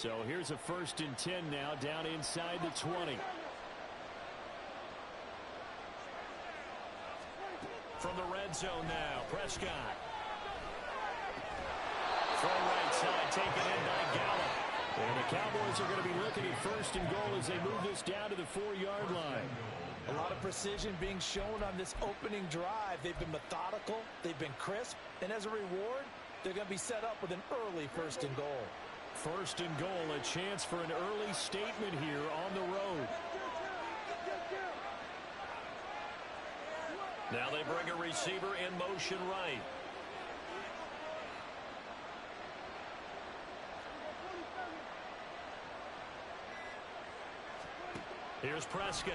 So here's a 1st and 10 now, down inside the 20. From the red zone now, Prescott. From right side, taken in by Gallup. And the Cowboys are going to be looking at 1st and goal as they move this down to the 4-yard line. A lot of precision being shown on this opening drive. They've been methodical, they've been crisp, and as a reward, they're going to be set up with an early 1st and goal. 1st and goal, a chance for an early statement here on the road. Now they bring a receiver in motion right. Here's Prescott.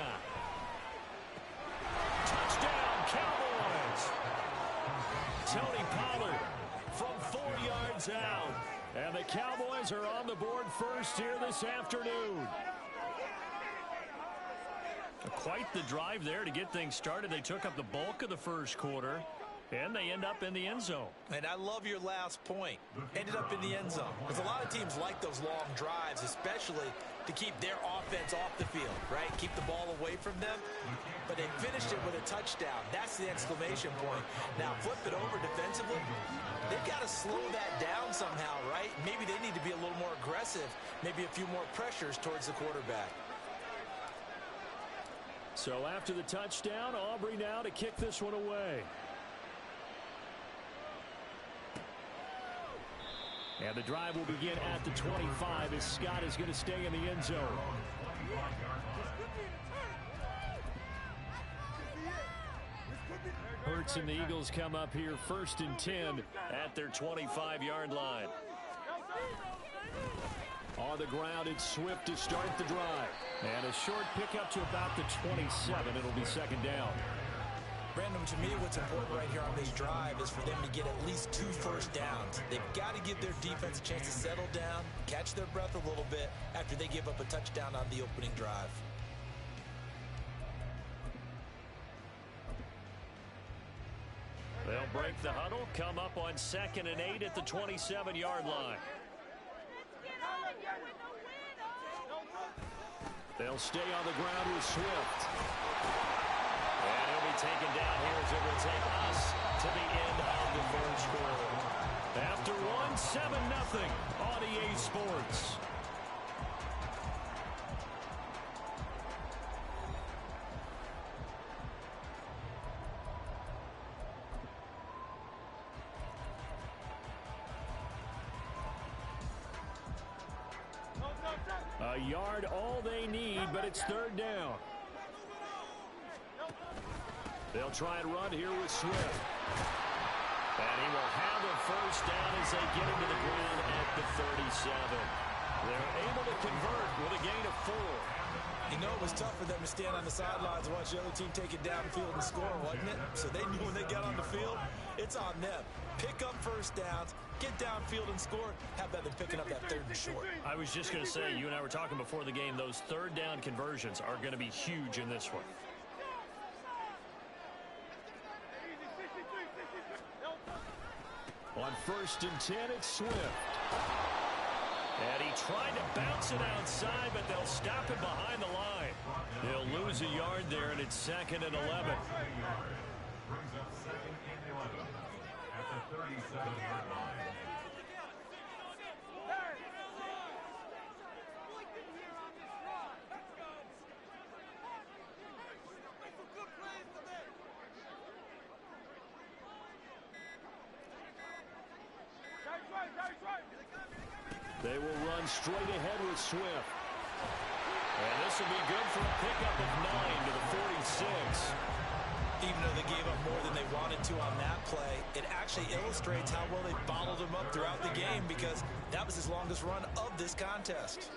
Touchdown, Cowboys! Tony Pollard from 4 yards out. And the Cowboys are on the board first here this afternoon. Quite the drive there to get things started. They took up the bulk of the first quarter, and they end up in the end zone. And I love your last point. Ended up in the end zone. Because a lot of teams like those long drives, especially to keep their offense off the field, right? Keep the ball away from them. But they finished it with a touchdown. That's the exclamation point. Now, flip it over defensively. They've got to slow that down somehow, right? Maybe they need to be a little more aggressive. Maybe a few more pressures towards the quarterback. So after the touchdown, Aubrey now to kick this one away. And the drive will begin at the 25 as Scott is going to stay in the end zone. Hurts and the Eagles come up here 1st and 10 at their 25-yard line. On the ground, it's Swift to start the drive. And a short pickup to about the 27. It'll be 2nd down. Brandon, to me, what's important right here on this drive is for them to get at least 2 first downs. They've got to give their defense a chance to settle down, catch their breath a little bit after they give up a touchdown on the opening drive. They'll break the huddle, come up on 2nd and 8 at the 27-yard line. They'll stay on the ground with Swift. And he'll be taken down here as it will take us to the end of the first quarter. After one, 7-0 on EA Sports. A yard all they need, but it's 3rd down. They'll try and run here with Swift. And he will have a first down as they get into the ground at the 37. They're able to convert with a gain of 4. You know, it was tough for them to stand on the sidelines and watch the other team take it downfield and score, wasn't it? So they knew when they got on the field, it's on them. Pick up first downs, get downfield and score. How about them picking up that 3rd and short? I was just going to say, you and I were talking before the game, those 3rd down conversions are going to be huge in this one. On 1st and 10, it's Swift. And he tried to bounce it outside, but they'll stop him behind the line. They'll lose a yard there, and it's 2nd and 11. Brings up 2nd and 11 at the 37-yard line. They will run straight ahead with Swift. And this will be good for a pickup of 9 to the 46. Even though they gave up more than they wanted to on that play, it actually illustrates how well they bottled them up throughout the game because that was his longest run of this contest.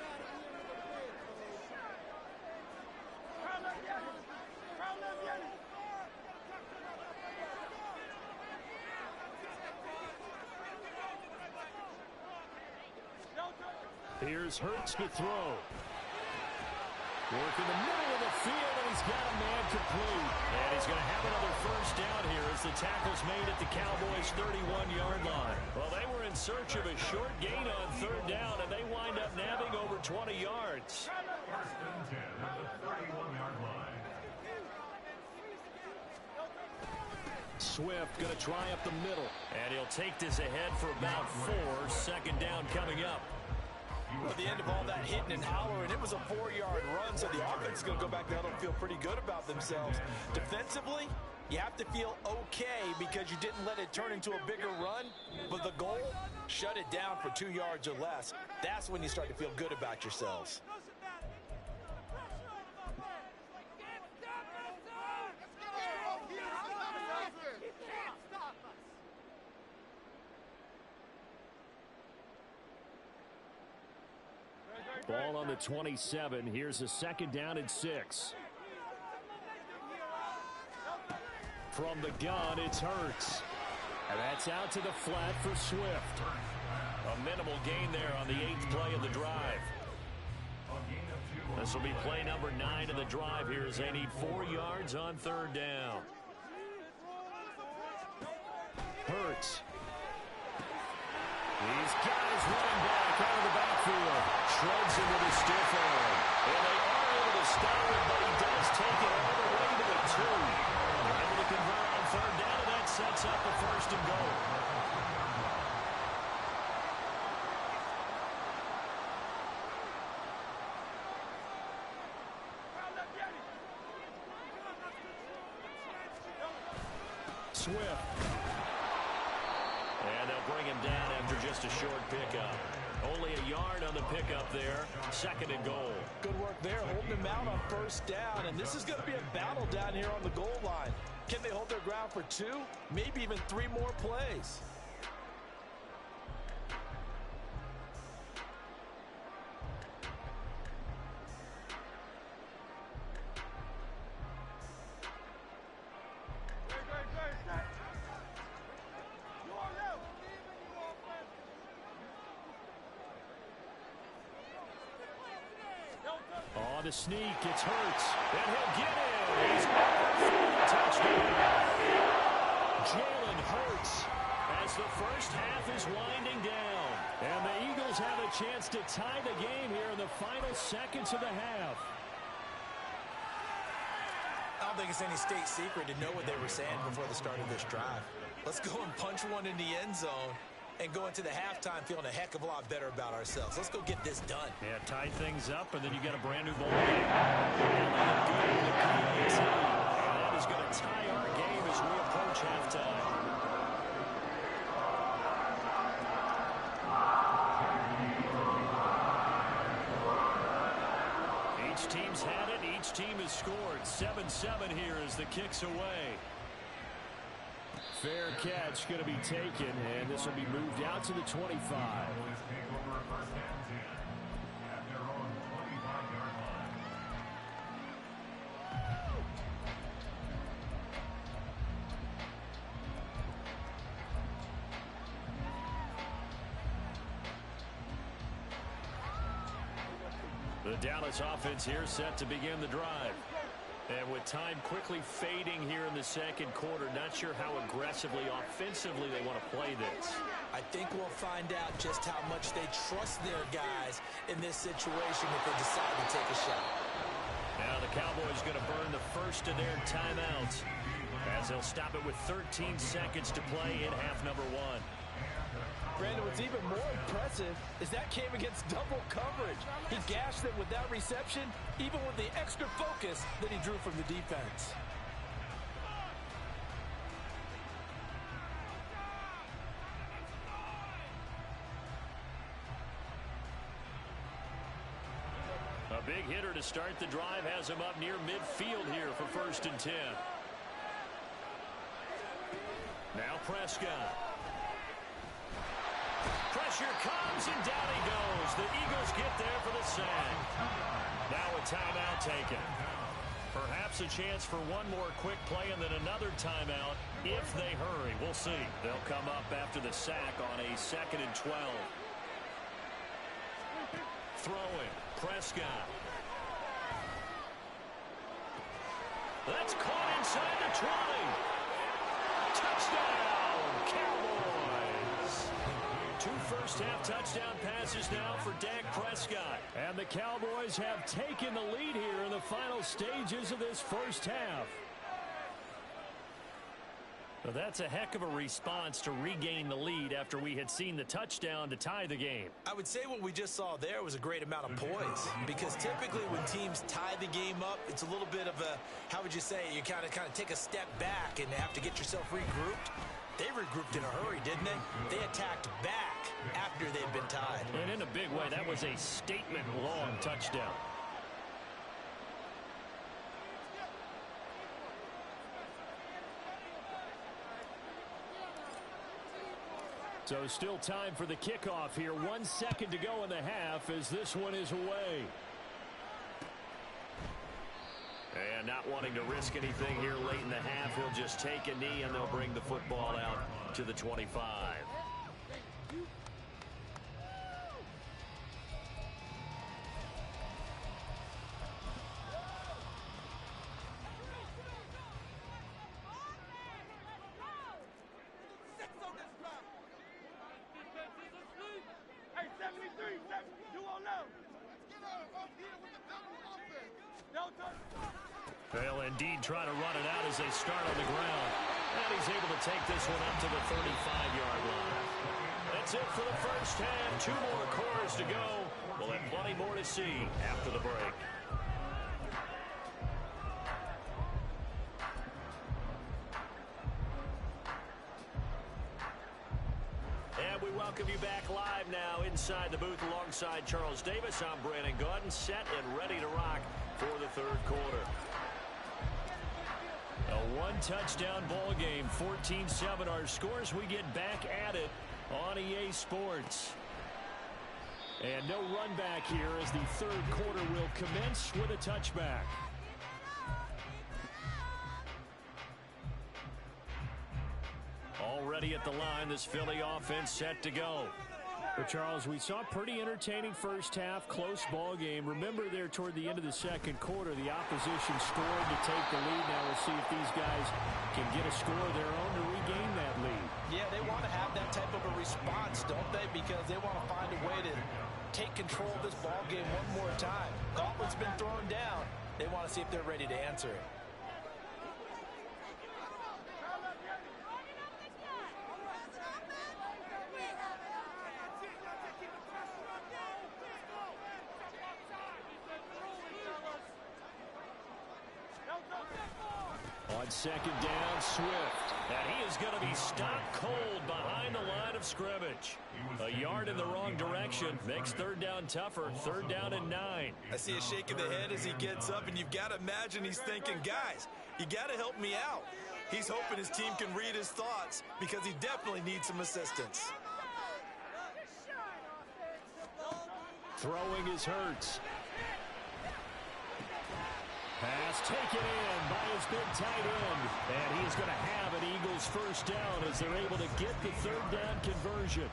Here's Hurts to throw. Working the middle of the field, and he's got a man complete. And he's going to have another first down here as the tackle's made at the Cowboys' 31-yard line. Well, they were in search of a short gain on third down, and they wind up nabbing over 20 yards. First and 10 at the 31-yard line. Swift going to try up the middle, and he'll take this ahead for about 4. Second down coming up. At the end of all that hitting and hollering, it was a 4-yard run, so the offense is going to go back down and feel pretty good about themselves. Defensively, you have to feel okay because you didn't let it turn into a bigger run, but the goal, shut it down for 2 yards or less. That's when you start to feel good about yourselves. Ball on the 27. Here's a second down and 6. From the gun, it's Hurts. And that's out to the flat for Swift. A minimal gain there on the 8th play of the drive. This will be play number 9 of the drive here as they need 4 yards on third down. Hurts. He's got his running back out of the backfield. Shreds him with a stiff arm. And they are able to stop him, but he does take it all the way to the 2. They're able to convert on third down, and that sets up the first and goal. Swift. And they'll bring him down after just a short pickup. Only a yard on the pickup there. Second and goal. Good work there, holding him out on first down. And this is going to be a battle down here on the goal line. Can they hold their ground for 2, maybe even 3 more plays? On the sneak, it's Hurts, and he'll get it. He's got the touchdown. Jalen Hurts as the first half is winding down. And the Eagles have a chance to tie the game here in the final seconds of the half. I don't think it's any state secret to know what they were saying before the start of this drive. Let's go and punch one in the end zone and go into the halftime feeling a heck of a lot better about ourselves. Let's go get this done. Yeah, tie things up, and then you got a brand new bowl game. And that is going to tie our game as we approach halftime. Each team's had it. Each team has scored. 7-7 here as the kick's away. Fair catch going to be taken, and this will be moved out to the 25. The Dallas offense here set to begin the drive. And with time quickly fading here in the second quarter, not sure how aggressively, offensively they want to play this. I think we'll find out just how much they trust their guys in this situation if they decide to take a shot. Now the Cowboys going to burn the first of their timeouts as they'll stop it with 13 seconds to play in half number 1. Brandon, what's even more impressive is that came against double coverage. He gashed them with that reception, even with the extra focus that he drew from the defense. A big hitter to start the drive has him up near midfield here for 1st and 10. Now Prescott. Pressure comes, and down he goes. The Eagles get there for the sack. Now a timeout taken. Perhaps a chance for one more quick play and then another timeout if they hurry. We'll see. They'll come up after the sack on a 2nd and 12. Throwing. Prescott. That's caught inside the 20. Touchdown, Cowboys. 2 first-half touchdown passes now for Dak Prescott. And the Cowboys have taken the lead here in the final stages of this first half. Well, that's a heck of a response to regain the lead after we had seen the touchdown to tie the game. I would say what we just saw there was a great amount of poise, because typically when teams tie the game up, it's a little bit of a, how would you say, you kind of take a step back and have to get yourself regrouped. They regrouped in a hurry, didn't they? They attacked back after they'd been tied. And in a big way, that was a statement-long touchdown. So still time for the kickoff here. 1 second to go in the half as this one is away. And not wanting to risk anything here late in the half, he'll just take a knee and they'll bring the football out to the 25. They'll indeed try to run it out as they start on the ground. And he's able to take this one up to the 35-yard line. That's it for the first half. 2 more quarters to go. We'll have plenty more to see after the break. And we welcome you back live now inside the booth alongside Charles Davis. I'm Brandon Gaudin, set and ready to rock for the third quarter. A 1-touchdown ball game, 14-7 our scores. We get back at it on EA Sports. And no run back here as the third quarter will commence with a touchback. Already at the line, this Philly offense set to go. But Charles, we saw a pretty entertaining first half, close ball game. Remember there toward the end of the second quarter, the opposition scored to take the lead. Now we'll see if these guys can get a score of their own to regain that lead. Yeah, they want to have that type of a response, don't they? Because they want to find a way to take control of this ball game one more time. Gauntlet's been thrown down. They want to see if they're ready to answer it. On second down, Swift. And he is going to be stopped cold behind the line of scrimmage. A yard in the wrong direction makes third down tougher. Third down and 9. I see a shake of the head as he gets up, and you've got to imagine he's thinking, guys, you got to help me out. He's hoping his team can read his thoughts because he definitely needs some assistance. Throwing is Hurts. Pass taken in by his big tight end. And he's going to have an Eagles first down as they're able to get the third down conversion.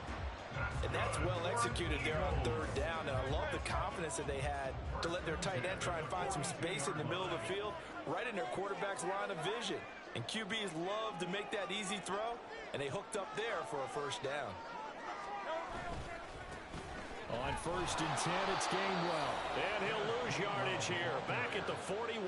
And that's well executed there on third down. And I love the confidence that they had to let their tight end try and find some space in the middle of the field, right in their quarterback's line of vision. And QBs love to make that easy throw, and they hooked up there for a first down. On first and 10, it's Gainwell. And he'll lose yardage here. Back at the 41.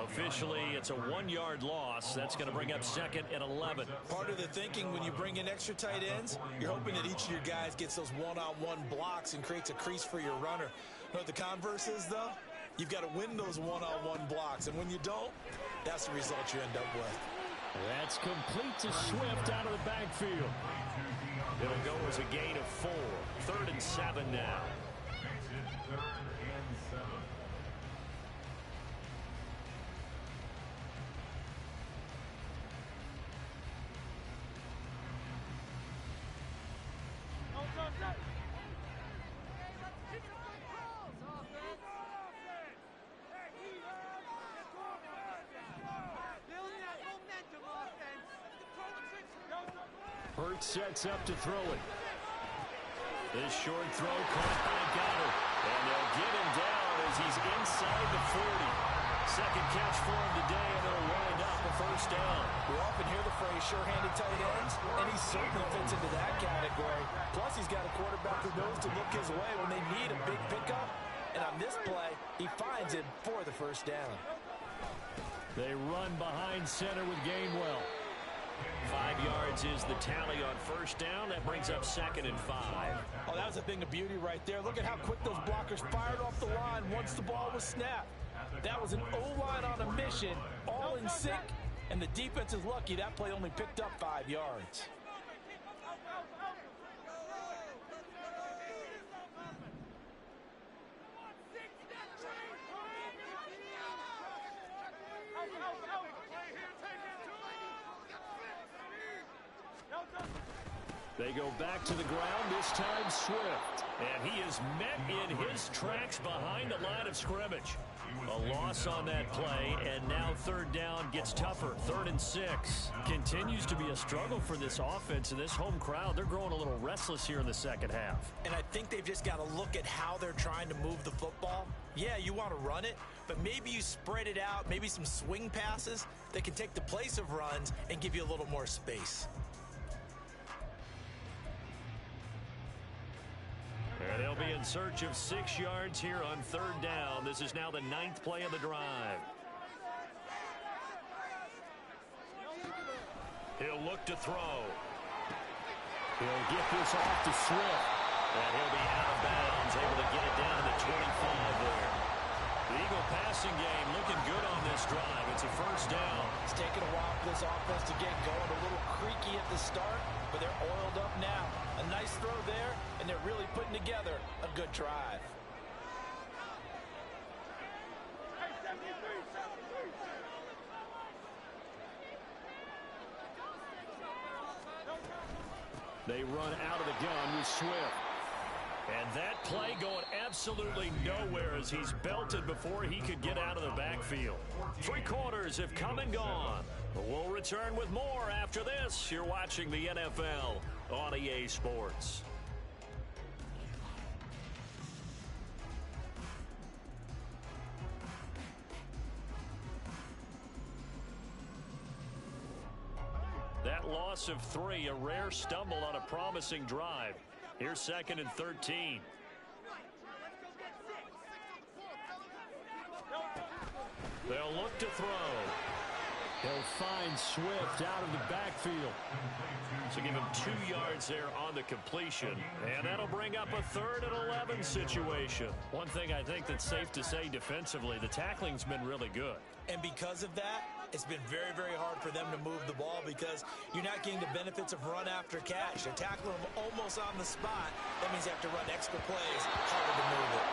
Officially, it's a 1-yard loss. That's going to bring up second and 11. Part of the thinking when you bring in extra tight ends, you're hoping that each of your guys gets those one-on-one blocks and creates a crease for your runner. You know what the converse is, though? You've got to win those one-on-one blocks. And when you don't, that's the result you end up with. That's complete to Swift out of the backfield. It'll go as a gain of 4. Third and 7 now. Hurts sets up to throw it. This short throw caught by Goddard. And they'll get him down as he's inside the 40. Second catch for him today, and it'll wind up a first down. We often hear the phrase sure-handed tight ends, and he certainly fits into that category. Plus, he's got a quarterback who knows to look his way when they need a big pickup. And on this play, he finds it for the first down. They run behind center with Gainwell. 5 yards is the tally on first down. That brings up 2nd and 5. Oh, that was a thing of beauty right there. Look at how quick those blockers fired off the line once the ball was snapped. That was an O-line on a mission, all in sync, and the defense is lucky that play only picked up 5 yards. They go back to the ground, this time Swift. And he is met in his tracks behind the line of scrimmage. A loss on that play, and now 3rd down gets tougher. 3rd and 6. Continues to be a struggle for this offense and this home crowd. They're growing a little restless here in the second half. And I think they've just got to look at how they're trying to move the football. Yeah, you want to run it, but maybe you spread it out, maybe some swing passes that can take the place of runs and give you a little more space. And they'll be in search of 6 yards here on 3rd down. This is now the 9th play of the drive. He'll look to throw. He'll get this off to Swift. And he'll be out of bounds, able to get it down to the 25 there. The Eagle passing game looking good on this drive. It's a first down. It's taken a while for this offense to get going. A little creaky at the start, but they're oiled up now. A nice throw there, and they're really putting together a good drive. They run out of the gun with Swift. And that play going absolutely nowhere as he's belted before he could get out of the backfield. 3 quarters have come and gone. We'll return with more after this. You're watching the NFL on EA Sports. That loss of 3, a rare stumble on a promising drive. Here's 2nd and 13. They'll look to throw. He'll find Swift out of the backfield. So give him 2 yards there on the completion. And that'll bring up a 3rd and 11 situation. One thing I think that's safe to say defensively, the tackling's been really good. And because of that, it's been very, very hard for them to move the ball because you're not getting the benefits of run after catch. They're tackling them almost on the spot. That means you have to run extra plays, harder to move it.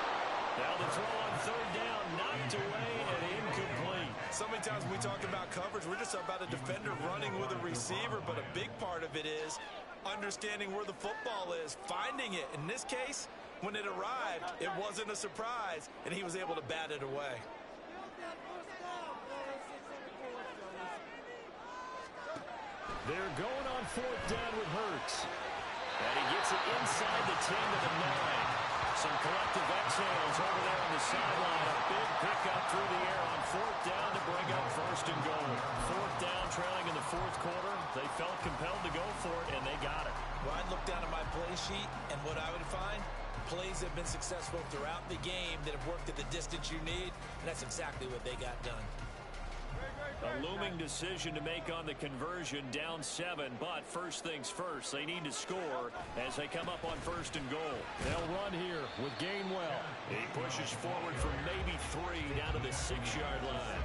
Now the throw on 3rd down, knocked away and incomplete. So many times when we talk about coverage, we're just about a defender running with a receiver, but a big part of it is understanding where the football is, finding it. In this case, when it arrived, it wasn't a surprise, and he was able to bat it away. They're going on 4th down with Hurts. And he gets it inside the 10 to the 9. Some collective exhales over there on the sideline. A big pickup through the air on 4th down to bring up 1st and goal. 4th down trailing in the 4th quarter. They felt compelled to go for it, and they got it. Well, I'd look down at my play sheet, and what I would find, plays have been successful throughout the game that have worked at the distance you need, and that's exactly what they got done. A looming decision to make on the conversion, down 7, but first things first, they need to score as they come up on 1st and goal. They'll run here with Gainwell. He pushes forward for maybe 3 down to the 6-yard line.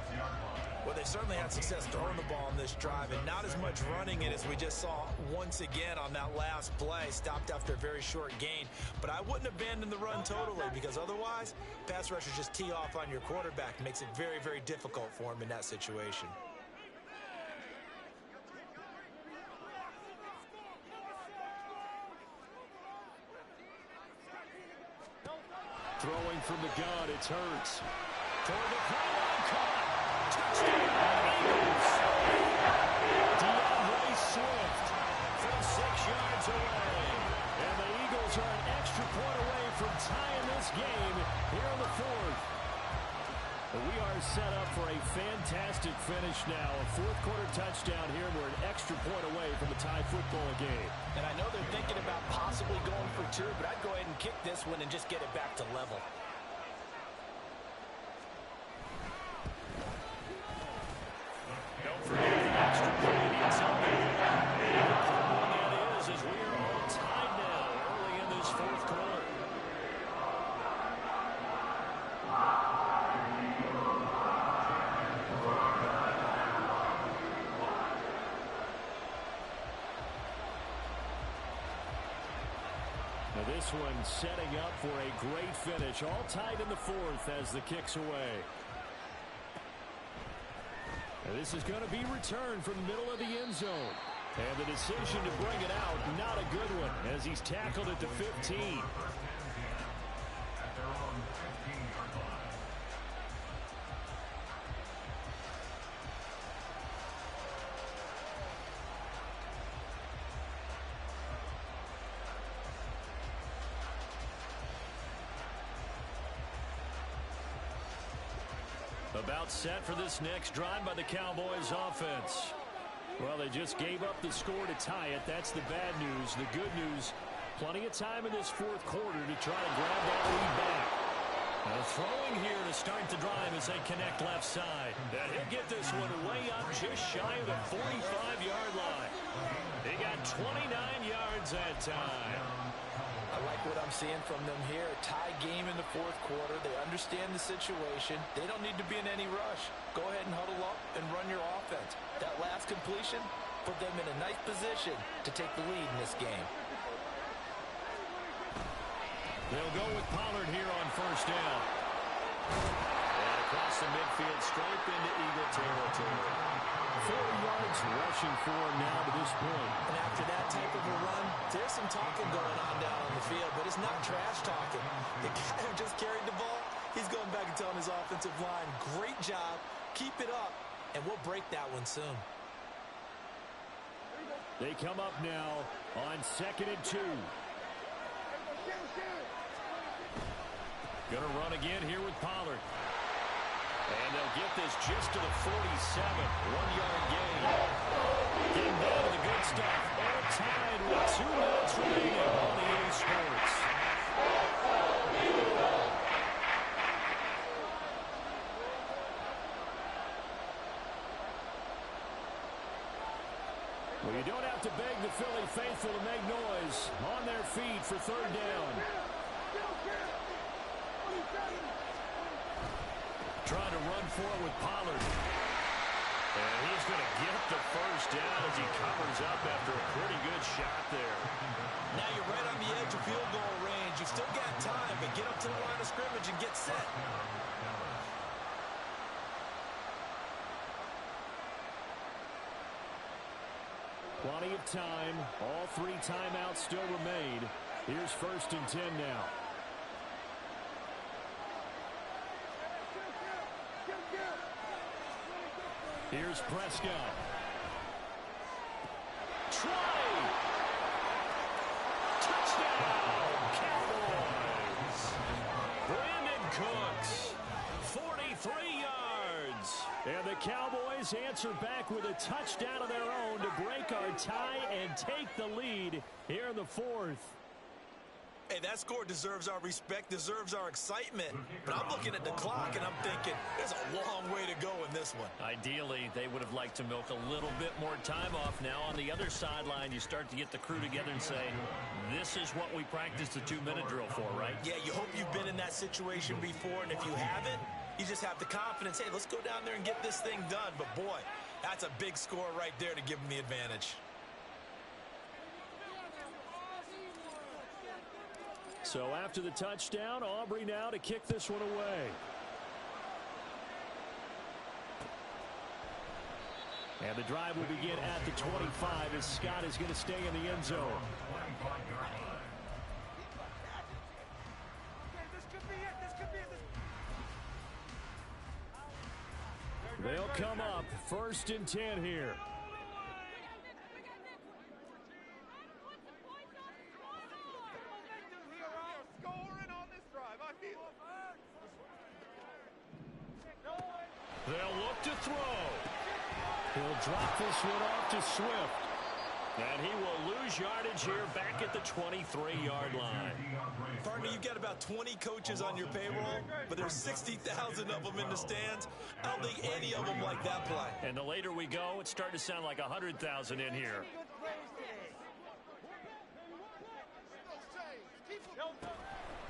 Well, they certainly had success throwing the ball on this drive, and not as much running it as we just saw once again on that last play. Stopped after a very short gain. But I wouldn't abandon the run totally, because otherwise, pass rushers just tee off on your quarterback. Makes it very, very difficult for him in that situation. Throwing from the gun, it's Hurts. Toward the pylon, caught. Touchdown, Eagles. DeAndre Swift from 6 yards away. And the Eagles are an extra point away from tying this game here in the 4th. We are set up for a fantastic finish now. A fourth-quarter touchdown here. We're an extra point away from a tie football game. And I know they're thinking about possibly going for two, but I'd go ahead and kick this one and just get it back to level. Don't forget the extra point. It's up there. The problem that is we are all tied now early in this fourth quarter. Now this one setting up for a great finish. All tied in the fourth as the kick's away. Now this is going to be returned from the middle of the end zone. And the decision to bring it out, not a good one, as he's tackled at the 15. At their own 15-yard line. About set for this next drive by the Cowboys offense. Well, they just gave up the score to tie it. That's the bad news. The good news, plenty of time in this fourth quarter to try to grab that lead back. Now throwing here to start the drive as they connect left side. And he'll get this one way up just shy of the 45-yard line. He got 29 yards that time. I like what I'm seeing from them here. A tie game in the fourth quarter. They understand the situation. They don't need to be in any rush. Go ahead and huddle up and run your offense. That last completion put them in a nice position to take the lead in this game. They'll go with Pollard here on first down. And across the midfield, straight into Eagle territory. 4 yards rushing for him now to this point. And after that type of a run, there's some talking going on down on the field, but it's not trash talking. The guy who just carried the ball, he's going back and telling his offensive line, great job, keep it up, and we'll break that one soon. They come up now on 2nd and 2. Going to run again here with Pollard. And they'll get this just to the 47. 1-yard gain. Getting down to the good stuff. All tied with 2 minutes remaining on the EA Sports. Well, you don't have to beg the Philly faithful to make noise. On their feet for third down. Trying to run for it with Pollard. And he's going to get the first down as he covers up after a pretty good shot there. Now you're right on the edge of field goal range. You've still got time, but get up to the line of scrimmage and get set. Plenty of time. All 3 timeouts still remain. Here's 1st and 10 now. Here's Prescott. Try! Touchdown! Cowboys! Brandon Cooks, 43 yards. And the Cowboys answer back with a touchdown of their own to break our tie and take the lead here in the fourth. Hey, that score deserves our respect, deserves our excitement. But I'm looking at the clock, and I'm thinking, there's a long way to go in this one. Ideally, they would have liked to milk a little bit more time off. Now, on the other sideline, you start to get the crew together and say, this is what we practiced the 2-minute drill for, right? Yeah, you hope you've been in that situation before, and if you haven't, you just have the confidence, hey, let's go down there and get this thing done. But, boy, that's a big score right there to give them the advantage. So after the touchdown, Aubrey now to kick this one away. And the drive will begin at the 25 as Scott is going to stay in the end zone. They'll come up 1st and 10 here. They'll look to throw. He'll drop this one off to Swift. And he will lose yardage here back at the 23-yard line. Partner, you've got about 20 coaches on your payroll, but there's 60,000 of them in the stands. I don't think any of them like that play. And the later we go, it's starting to sound like 100,000 in here.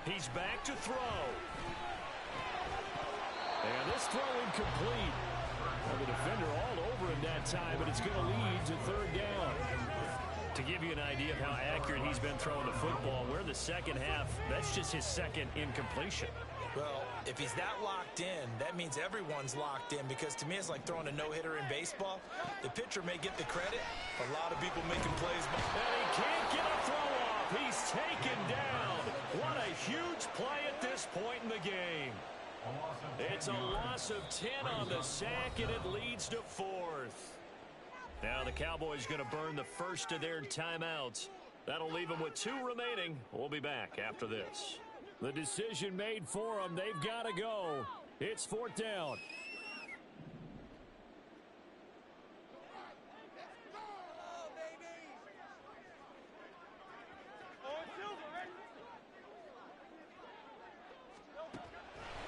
He's back to throw. And this throw incomplete. Well, the defender all over him that time, but it's going to lead to third down. To give you an idea of how accurate he's been throwing the football, we're in the second half. That's just his second incompletion. Well, if he's that locked in, that means everyone's locked in, because to me it's like throwing a no-hitter in baseball. The pitcher may get the credit. A lot of people making plays. And he can't get a throw off. He's taken down. What a huge play at this point in the game. It's a loss of 10 on the sack, and it leads to fourth. Now the Cowboys going to burn the first of their timeouts. That'll leave them with 2 remaining. We'll be back after this. The decision made for them. They've got to go. It's fourth down.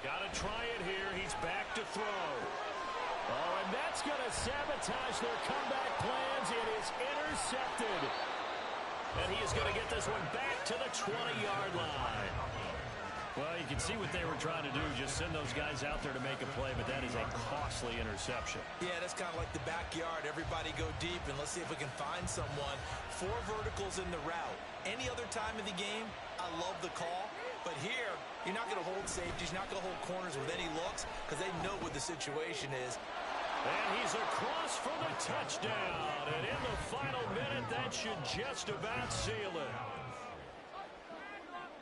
Got to try it here. He's back to throw. Oh, and that's going to sabotage their comeback plans. It is intercepted. And he is going to get this one back to the 20-yard line. Well, you can see what they were trying to do, just send those guys out there to make a play, but that is a costly interception. Yeah, that's kind of like the backyard. Everybody go deep, and let's see if we can find someone. 4 verticals in the route. Any other time in the game, I love the call. But here, you're not going to hold safeties, you're not going to hold corners with any looks, because they know what the situation is. And he's across for the touchdown. And in the final minute, that should just about seal it.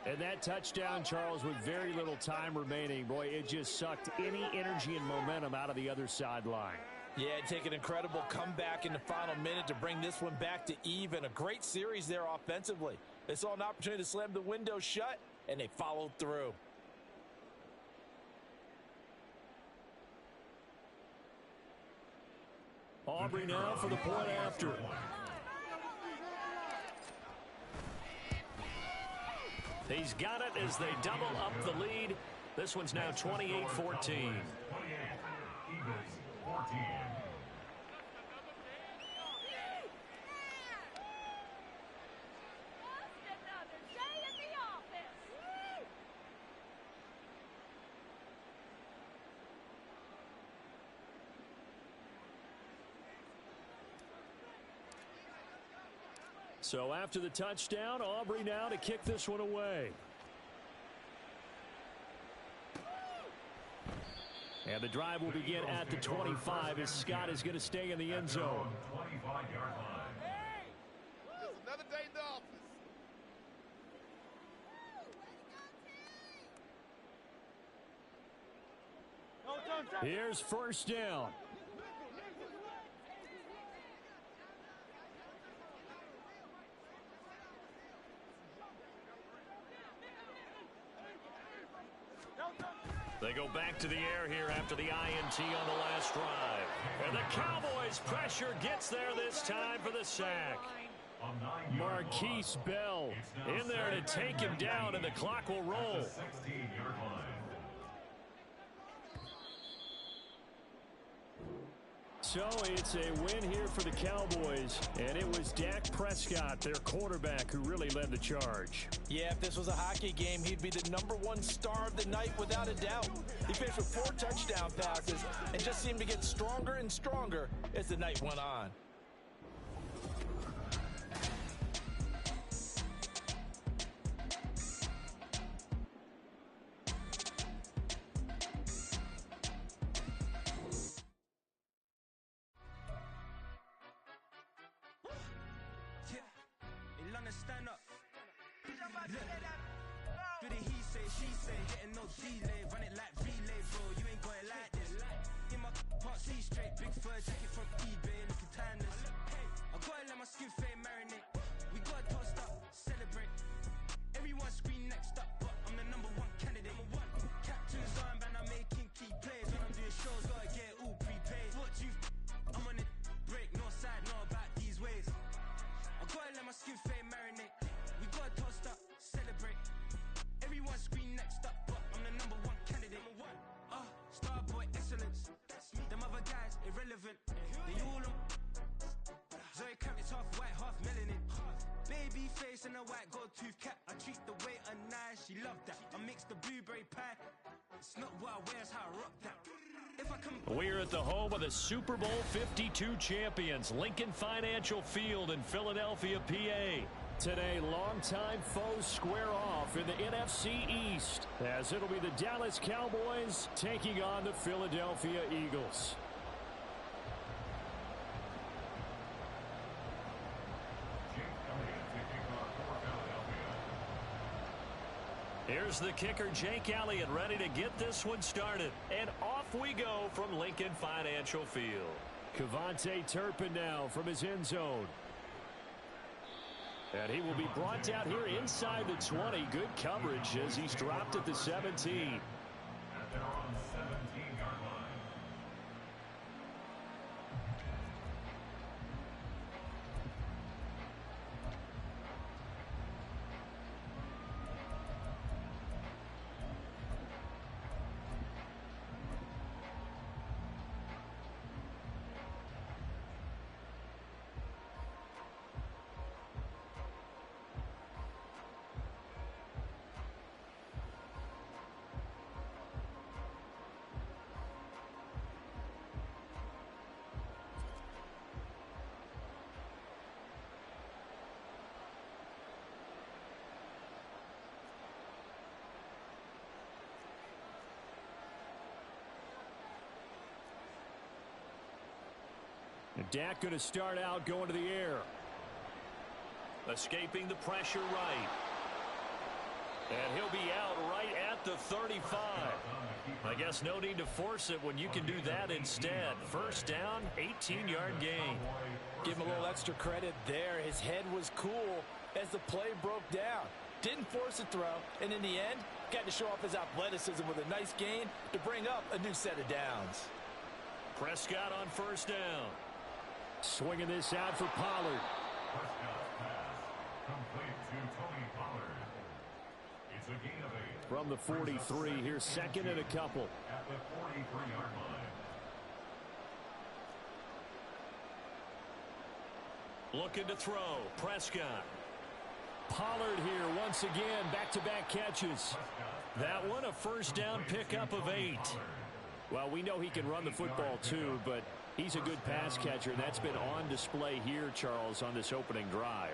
And that touchdown, Charles, with very little time remaining, boy, it just sucked any energy and momentum out of the other sideline. Yeah, take an incredible comeback in the final minute to bring this one back to even. A great series there offensively. They saw an opportunity to slam the window shut, and they followed through. Aubrey now for the point after. He's got it as they double up the lead. This one's now 28-14. 28, Eagles 14. So after the touchdown, Aubrey now to kick this one away. And the drive will begin at the 25 as Scott is going to stay in the end zone. 25-yard line. Hey! It's another day in the office. Here's first down. They go back to the air here after the INT on the last drive. And the Cowboys' pressure gets there this time for the sack. Marquise Bell in there to take him down, and the clock will roll. 16-yard line. So it's a win here for the Cowboys, and it was Dak Prescott, their quarterback, who really led the charge. Yeah, if this was a hockey game, he'd be the #1 star of the night without a doubt. He finished with 4 touchdown passes and just seemed to get stronger and stronger as the night went on. Stand up. Look. Do the he say, she say, getting no delay, run it like relay, bro. You ain't got it like this. In my part, see straight, big fur jacket from eBay, looking timeless. Hey, I gotta let my skin fade marinate. We gotta toast up, celebrate. Everyone scream next up, but I'm the #1 candidate. Captain's armband, I'm making key plays. When I'm doing shows, gotta get white gold tooth cap. I treat the waiter nice, she love that. I mix the blueberry pie. It's not what I wear, it's how I rock that. If I come... We're at the home of the Super Bowl 52 champions, Lincoln Financial Field in Philadelphia, PA. Today, longtime foes square off in the NFC East, as it'll be the Dallas Cowboys taking on the Philadelphia Eagles. Here's the kicker, Jake Elliott, ready to get this one started. And off we go from Lincoln Financial Field. Kevontae Turpin now from his end zone. And he will be brought down here inside the 20. Good coverage as he's dropped at the 17. At their own 17-yard line. And Dak going to start out going to the air. Escaping the pressure right. And he'll be out right at the 35. I guess no need to force it when you can do that instead. First down, 18-yard gain. Give him a little extra credit there. His head was cool as the play broke down. Didn't force a throw, and in the end, got to show off his athleticism with a nice gain to bring up a new set of downs. Prescott on first down. Swinging this out for Pollard. Prescott's pass complete to Tony Pollard. It's a gain of 8. From the 43, here's second and a couple. At the 43-yard line. Looking to throw. Prescott. Pollard here once again. Back-to-back catches. That one a first down pickup of 8. Well, we know he can run the football too, but he's a good pass catcher. That's been on display here, Charles, on this opening drive.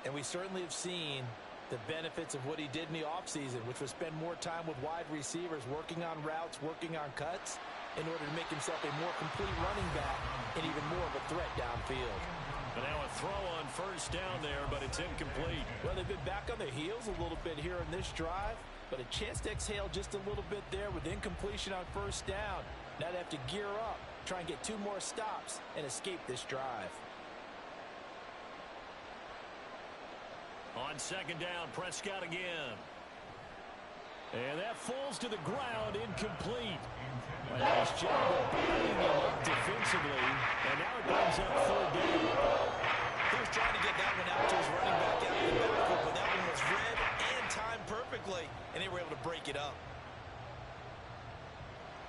And we certainly have seen the benefits of what he did in the offseason, which was spend more time with wide receivers, working on routes, working on cuts, in order to make himself a more complete running back and even more of a threat downfield. But now a throw on first down there, but it's incomplete. Well, they've been back on their heels a little bit here in this drive, but a chance to exhale just a little bit there with incompletion on first down. Now they have to gear up, try and get 2 more stops, and escape this drive. On second down, Prescott again. And that falls to the ground, incomplete. A nice job of bailing him up defensively, and now it brings up third down. He was trying to get that one out to his running back out of the backfield, but that one was read and timed perfectly, and they were able to break it up.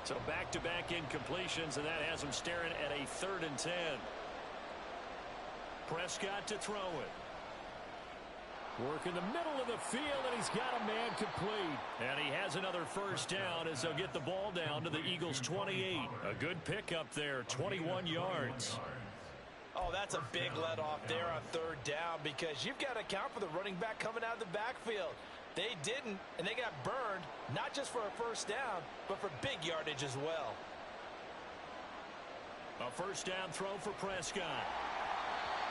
So back-to-back incompletions, and that has him staring at a 3rd and 10. Prescott to throw it. Work in the middle of the field, and he's got a man complete. And he has another first down as they'll get the ball down to the Eagles' 28. A good pickup there, 21 yards. Oh, that's a big let off there on third down because you've got to account for the running back coming out of the backfield. They didn't, and they got burned, not just for a first down, but for big yardage as well. A first down throw for Prescott.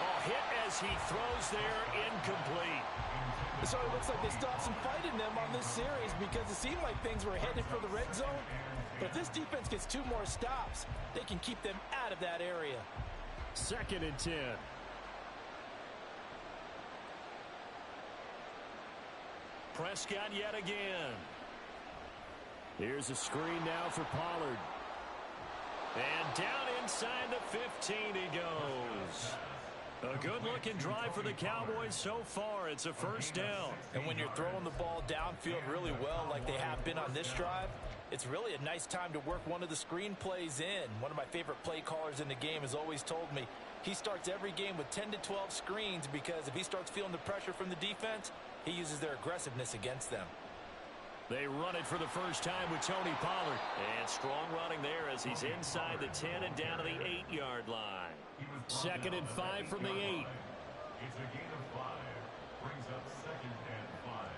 A hit as he throws there, incomplete. So it looks like they stopped some fight in them on this series because it seemed like things were headed for the red zone. But if this defense gets 2 more stops, they can keep them out of that area. 2nd and 10. Prescott yet again. Here's a screen now for Pollard. And down inside the 15 he goes. A good-looking drive for the Cowboys so far. It's a first down. And when you're throwing the ball downfield really well like they have been on this drive, it's really a nice time to work one of the screen plays in. One of my favorite play callers in the game has always told me he starts every game with 10 to 12 screens because if he starts feeling the pressure from the defense, He uses their aggressiveness against them. They run it for the first time with Tony Pollard. And strong running there as he's inside the 10 and down to the 8-yard line. 2nd and 5 from the 8. It's a gain of 5. Brings up 2nd and 5.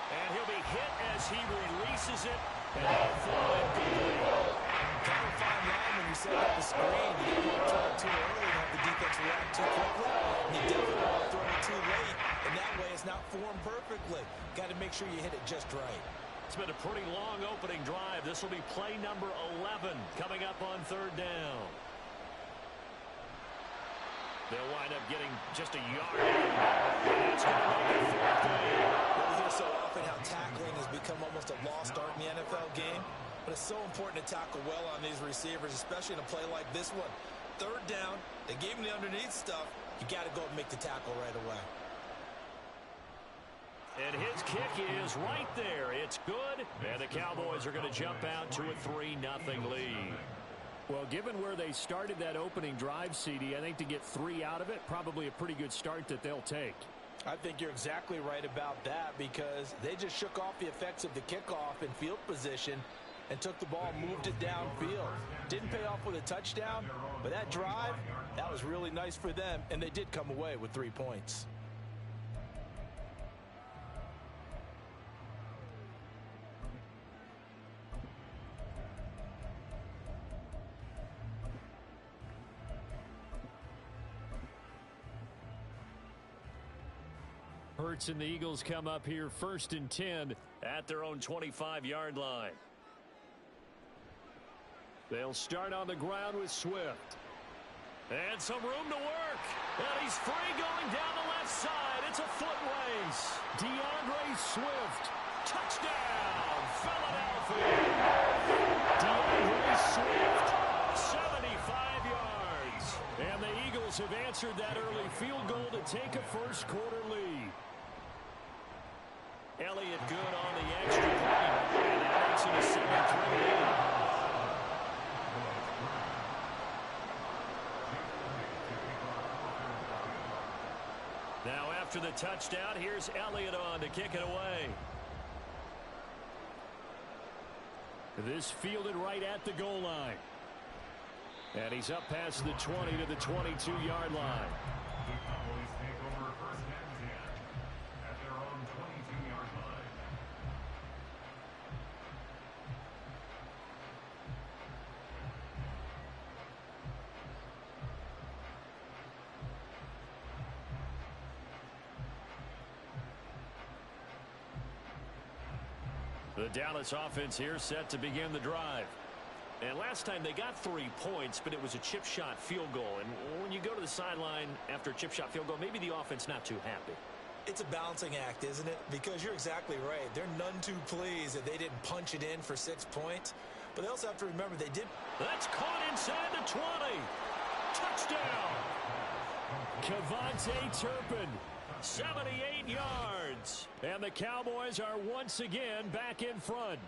And he'll be hit as he releases it. And he'll fall incomplete. Kind of fine line when you set up the screen. You don't want to throw it too early and have the defense react too quickly. And you definitely don't want to throw it too late. And that way it's not formed perfectly. Got to make sure you hit it just right. It's been a pretty long opening drive. This will be play number 11 coming up on 3rd down. They'll wind up getting just a yard. And it's going to make it 4th down. We hear so often how tackling has become almost a lost art in the NFL game. But it's so important to tackle well on these receivers, especially in a play like this one. 3rd down, they gave him the underneath stuff. You got to go and make the tackle right away. And his kick is right there. It's good. And the Cowboys are going to jump out to a 3-0 lead. Well, given where they started that opening drive, CD, I think to get 3 out of it, probably a pretty good start that they'll take. I think you're exactly right about that because they just shook off the effects of the kickoff in field position and took the ball, moved it downfield. Didn't pay off with a touchdown, but that drive, that was really nice for them, and they did come away with 3 points. Hurts and the Eagles come up here 1st and 10 at their own 25-yard line. They'll start on the ground with Swift. And some room to work. And he's free going down the left side. It's a foot race. DeAndre Swift. Touchdown, Philadelphia. DeAndre Swift, 75 yards. And the Eagles have answered that early field goal to take a first-quarter lead. Elliott good on the extra point. And that makes it a 7-3 lead. Now after the touchdown, here's Elliott on to kick it away. This fielded right at the goal line. And he's up past the 20 to the 22-yard line. The Cowboys take over 1st and 10 at their own 22-yard line. The Dallas offense here set to begin the drive. And last time they got 3 points, but it was a chip shot field goal. And when you go to the sideline after a chip shot field goal, maybe the offense not too happy. It's a balancing act, isn't it? Because you're exactly right. They're none too pleased that they didn't punch it in for 6 points. But they also have to remember they did. That's caught inside the 20. Touchdown. Kevontae Turpin, 78 yards. And the Cowboys are once again back in front.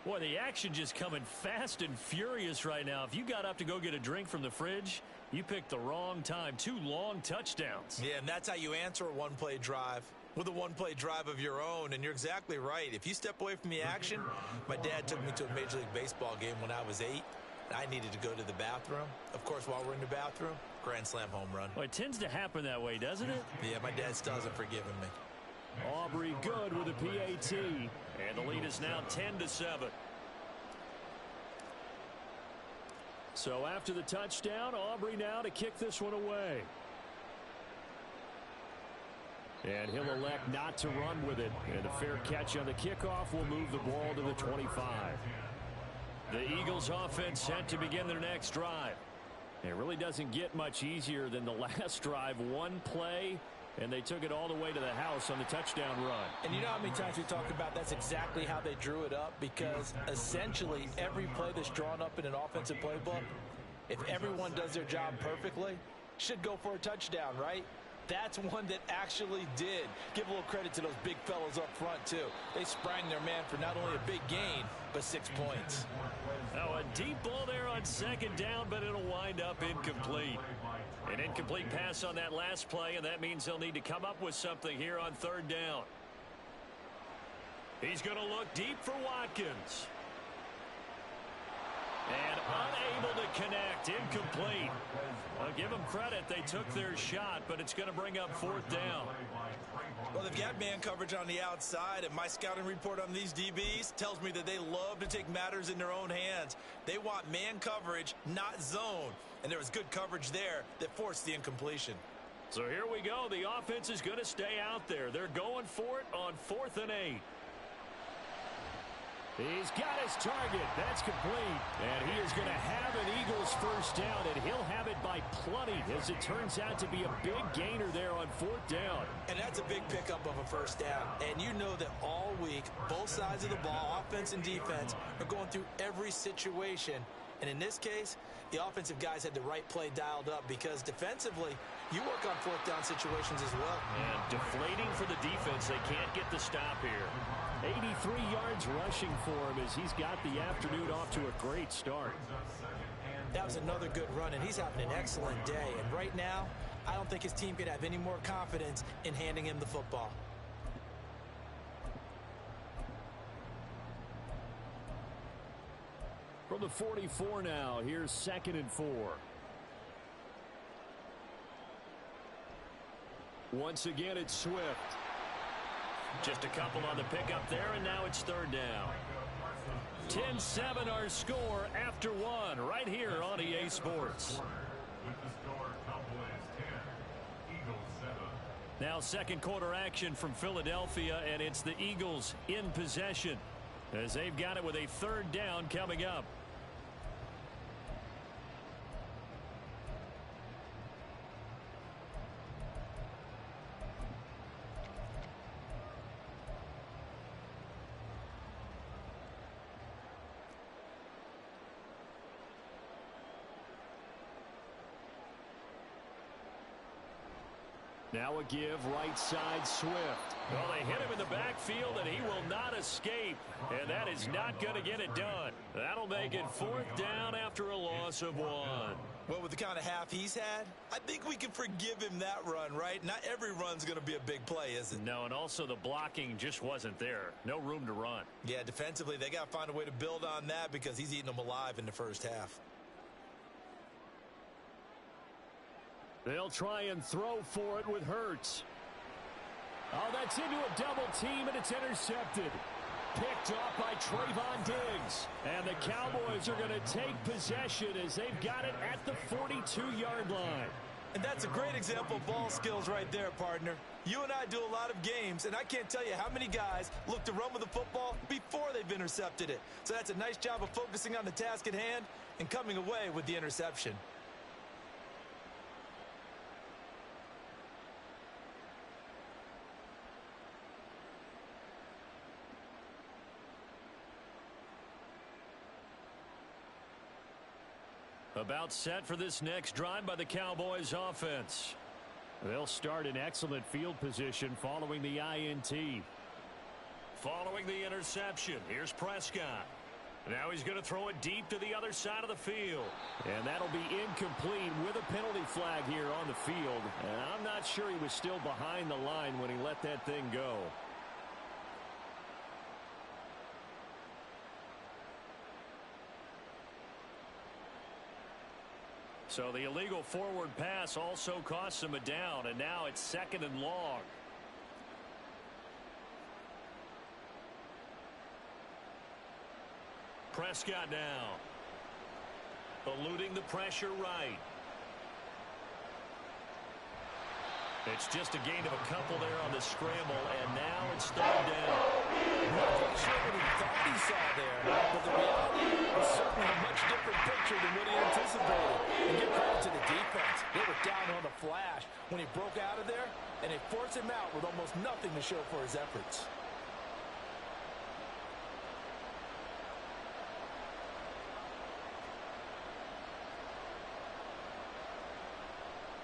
Boy, the action just coming fast and furious right now. If you got up to go get a drink from the fridge, you picked the wrong time. 2 long touchdowns. Yeah, and that's how you answer a one-play drive with a one-play drive of your own. And you're exactly right. If you step away from the action, my dad took me to a Major League Baseball game when I was 8. I needed to go to the bathroom. Of course, while we're in the bathroom, grand slam home run. Well, it tends to happen that way, doesn't it? Yeah, my dad still hasn't forgiven me. Aubrey good with a PAT. And the lead is now 10-7. So after the touchdown, Aubrey now to kick this one away. And he'll elect not to run with it. And a fair catch on the kickoff will move the ball to the 25. The Eagles offense set to begin their next drive. It really doesn't get much easier than the last drive. One play, and they took it all the way to the house on the touchdown run. And you know how many times we talk about that's exactly how they drew it up? Because essentially every play that's drawn up in an offensive playbook, if everyone does their job perfectly, should go for a touchdown, right? That's one that actually did. Give a little credit to those big fellows up front, too. They sprang their man for not only a big gain, but 6 points. Oh, a deep ball there on second down, but it'll wind up incomplete. An incomplete pass on that last play, and that means they'll need to come up with something here on third down. He's going to look deep for Watkins. And unable to connect. Incomplete. I'll give them credit. They took their shot, but it's going to bring up fourth down. Well, they've got man coverage on the outside, and my scouting report on these DBs tells me that they love to take matters in their own hands. They want man coverage, not zone. And there was good coverage there that forced the incompletion. So here we go. The offense is going to stay out there. They're going for it on 4th and 8. He's got his target. That's complete. And he is going to have an Eagles first down, and he'll have it by plenty, as it turns out to be a big gainer there on 4th down. And that's a big pickup of a first down. And you know that all week, both sides of the ball, offense and defense, are going through every situation. And in this case, the offensive guys had the right play dialed up, because defensively, you work on 4th down situations as well. And deflating for the defense. They can't get the stop here. 83 yards rushing for him as he's got the afternoon off to a great start. That was another good run, and he's having an excellent day. And right now, I don't think his team could have any more confidence in handing him the football. From the 44 now, here's 2nd and 4. Once again, it's Swift. Just a couple on the pickup there, and now it's 3rd down. 10-7 our score after 1 right here on EA Sports. With the score, Cowboys 10, Eagles 7. Now second quarter action from Philadelphia, and it's the Eagles in possession as they've got it with a 3rd down coming up. Now a give right side Swift. Well, they hit him in the backfield, and he will not escape. And that is not going to get it done. That'll make it 4th down after a loss of 1. Well, with the kind of half he's had, I think we can forgive him that run, right? Not every run's going to be a big play, is it? No, and also the blocking just wasn't there. No room to run. Yeah, defensively, they got to find a way to build on that, because he's eating them alive in the first half. They'll try and throw for it with Hurts. Oh, that's into a double team, and it's intercepted. Picked off by Trayvon Diggs. And the Cowboys are going to take possession as they've got it at the 42-yard line. And that's a great example of ball skills right there, partner. You and I do a lot of games, and I can't tell you how many guys look to run with the football before they've intercepted it. So that's a nice job of focusing on the task at hand and coming away with the interception. About set for this next drive by the Cowboys offense. They'll start in excellent field position following the INT. Following the interception, here's Prescott. Now he's going to throw it deep to the other side of the field. And that'll be incomplete with a penalty flag here on the field. And I'm not sure he was still behind the line when he let that thing go. So the illegal forward pass also costs him a down, and now it's 2nd and long. Prescott now. Eluding the pressure right. It's just a gain of a couple there on the scramble, and now it's 3rd down. I'm not quite sure what he thought he saw there, but the reality is certainly a much different picture than what he anticipated. And give credit to the defense. They were down on the flash when he broke out of there, and they forced him out with almost nothing to show for his efforts.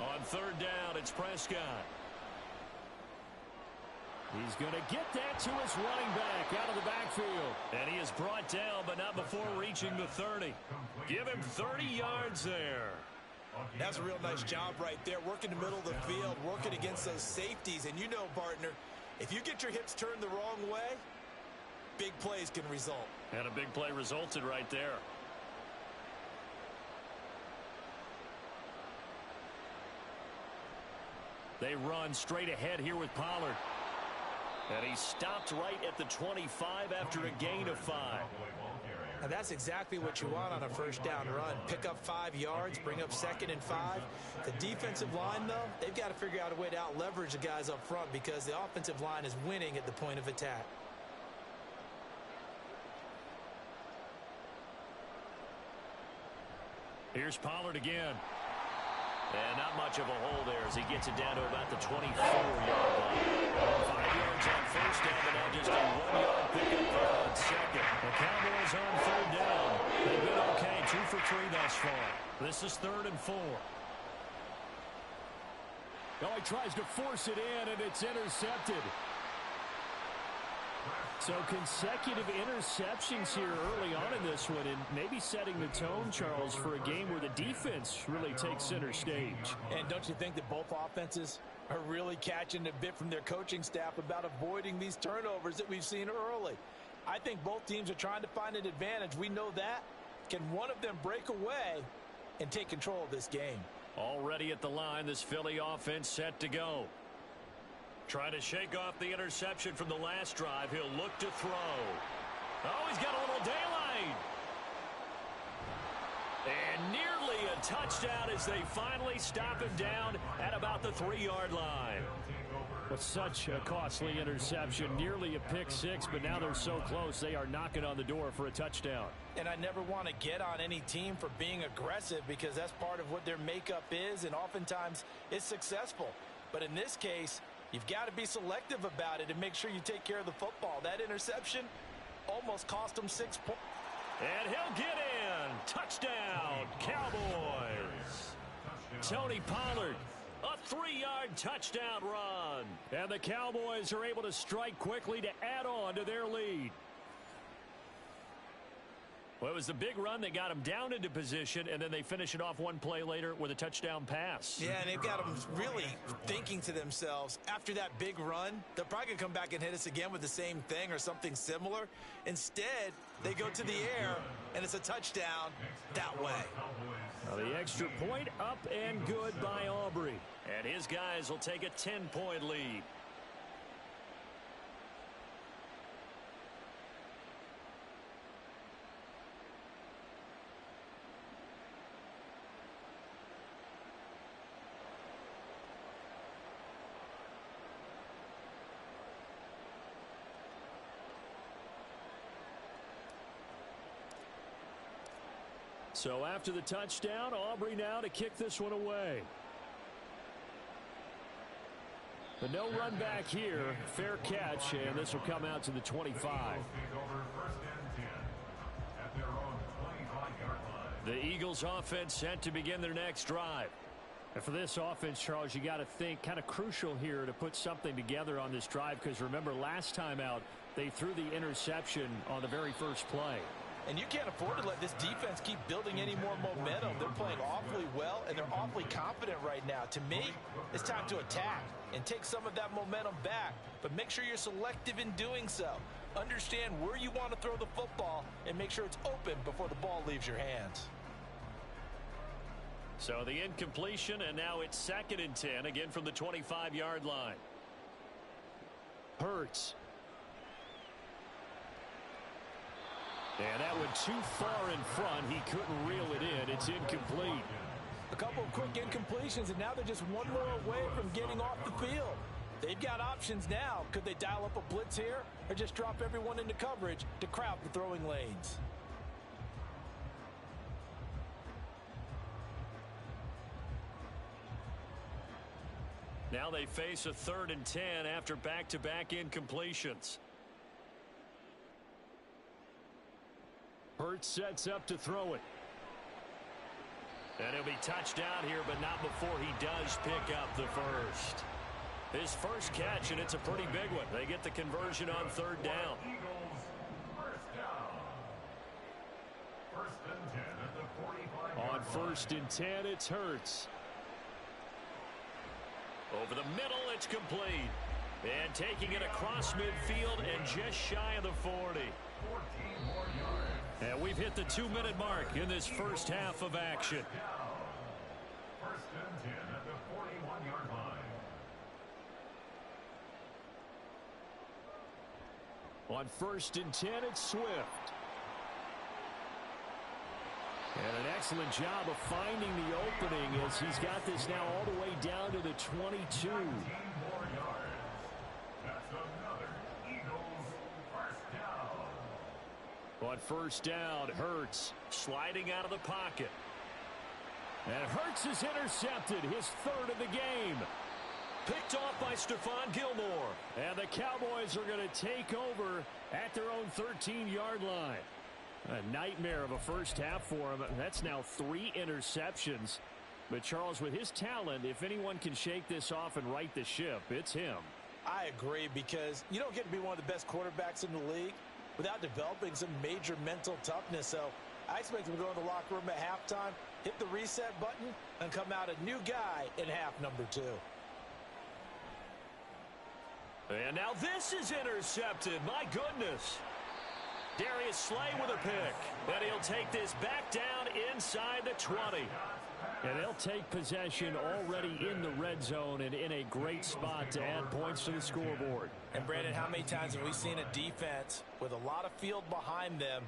On 3rd down, it's Prescott. He's going to get that to his running back out of the backfield. And he is brought down, but not before reaching the 30. Give him 30 yards there. That's a real nice job right there, working the middle of the field, working against those safeties. And you know, partner, if you get your hips turned the wrong way, big plays can result. And a big play resulted right there. They run straight ahead here with Pollard. And he stopped right at the 25 after a gain of 5. And that's exactly what you want on a first down run. Pick up 5 yards, bring up 2nd and 5. The defensive line, though, they've got to figure out a way to out-leverage the guys up front because the offensive line is winning at the point of attack. Here's Pollard again. And not much of a hole there as he gets it down to about the 24-yard line. 5 yards on first down, but now just a 1-yard pickup on second. The Cowboys on third down. They've been okay, 2 for 3 thus far. This is 3rd and 4. Oh, he tries to force it in, and it's intercepted. So consecutive interceptions here early on in this one, and maybe setting the tone, Charles, for a game where the defense really takes center stage. And don't you think that both offenses are really catching a bit from their coaching staff about avoiding these turnovers that we've seen early? I think both teams are trying to find an advantage. We know that. Can one of them break away and take control of this game? Already at the line, this Philly offense set to go. Trying to shake off the interception from the last drive. He'll look to throw. Oh, he's got a little daylight. And nearly a touchdown as they finally stop him down at about the 3-yard line. But such a costly interception. Nearly a pick six, but now they're so close they are knocking on the door for a touchdown. And I never want to get on any team for being aggressive because that's part of what their makeup is, and oftentimes it's successful. But in this case, you've got to be selective about it and make sure you take care of the football. That interception almost cost them 6 points. And he'll get in. Touchdown, Cowboys. Tony Pollard, a 3-yard touchdown run. And the Cowboys are able to strike quickly to add on to their lead. Well, it was the big run that got them down into position, and then they finish it off one play later with a touchdown pass. Yeah, and they've got them really thinking to themselves, after that big run, they're probably going to come back and hit us again with the same thing or something similar. Instead, they go to the air, and it's a touchdown that way. Now the extra point up and good by Aubrey. And his guys will take a 10-point lead. So after the touchdown, Aubrey now to kick this one away. But no run back here. Fair catch, and this will come out to the 25. The Eagles offense set to begin their next drive. And for this offense, Charles, you got to think kind of crucial here to put something together on this drive, because remember last time out they threw the interception on the very first play. And you can't afford to let this defense keep building any more momentum. They're playing awfully well, and they're awfully confident right now. To me, it's time to attack and take some of that momentum back. But make sure you're selective in doing so. Understand where you want to throw the football and make sure it's open before the ball leaves your hands. So the incompletion, and now it's 2nd and 10, again from the 25-yard line. Hurts. And that went too far in front. He couldn't reel it in. It's incomplete. A couple of quick incompletions, and now they're just one more away from getting off the field. They've got options now. Could they dial up a blitz here or just drop everyone into coverage to crowd the throwing lanes? Now they face a 3rd and 10 after back-to-back incompletions. Hurts sets up to throw it. And he'll be touched down here, but not before he does pick up the first. His first catch, and it's a pretty big one. They get the conversion on 3rd down. Eagles, first down. 1st and 10 at the 45-yard On first and 10, it's Hurts. Over the middle, it's complete. And taking it across midfield and just shy of the 40. And we've hit the 2-minute mark in this first half of action. First and 10 at the 41-yard line. On first and 10, it's Swift. And an excellent job of finding the opening as he's got this now all the way down to the 22. 19 more yards. That's another Eagles first down. On first down, Hurts sliding out of the pocket. And Hurts is intercepted, his third of the game. Picked off by Stephon Gilmore. And the Cowboys are going to take over at their own 13-yard line. A nightmare of a first half for him. That's now 3 interceptions. But, Charles, with his talent, if anyone can shake this off and right the ship, it's him. I agree, because you don't get to be one of the best quarterbacks in the league without developing some major mental toughness. So I expect him to go in the locker room at halftime, hit the reset button, and come out a new guy in half number 2. And now this is intercepted. My goodness. Darius Slay with a pick. And he'll take this back down inside the 20. And they'll take possession already in the red zone and in a great spot to add points to the scoreboard. And, Brandon, how many times have we seen a defense with a lot of field behind them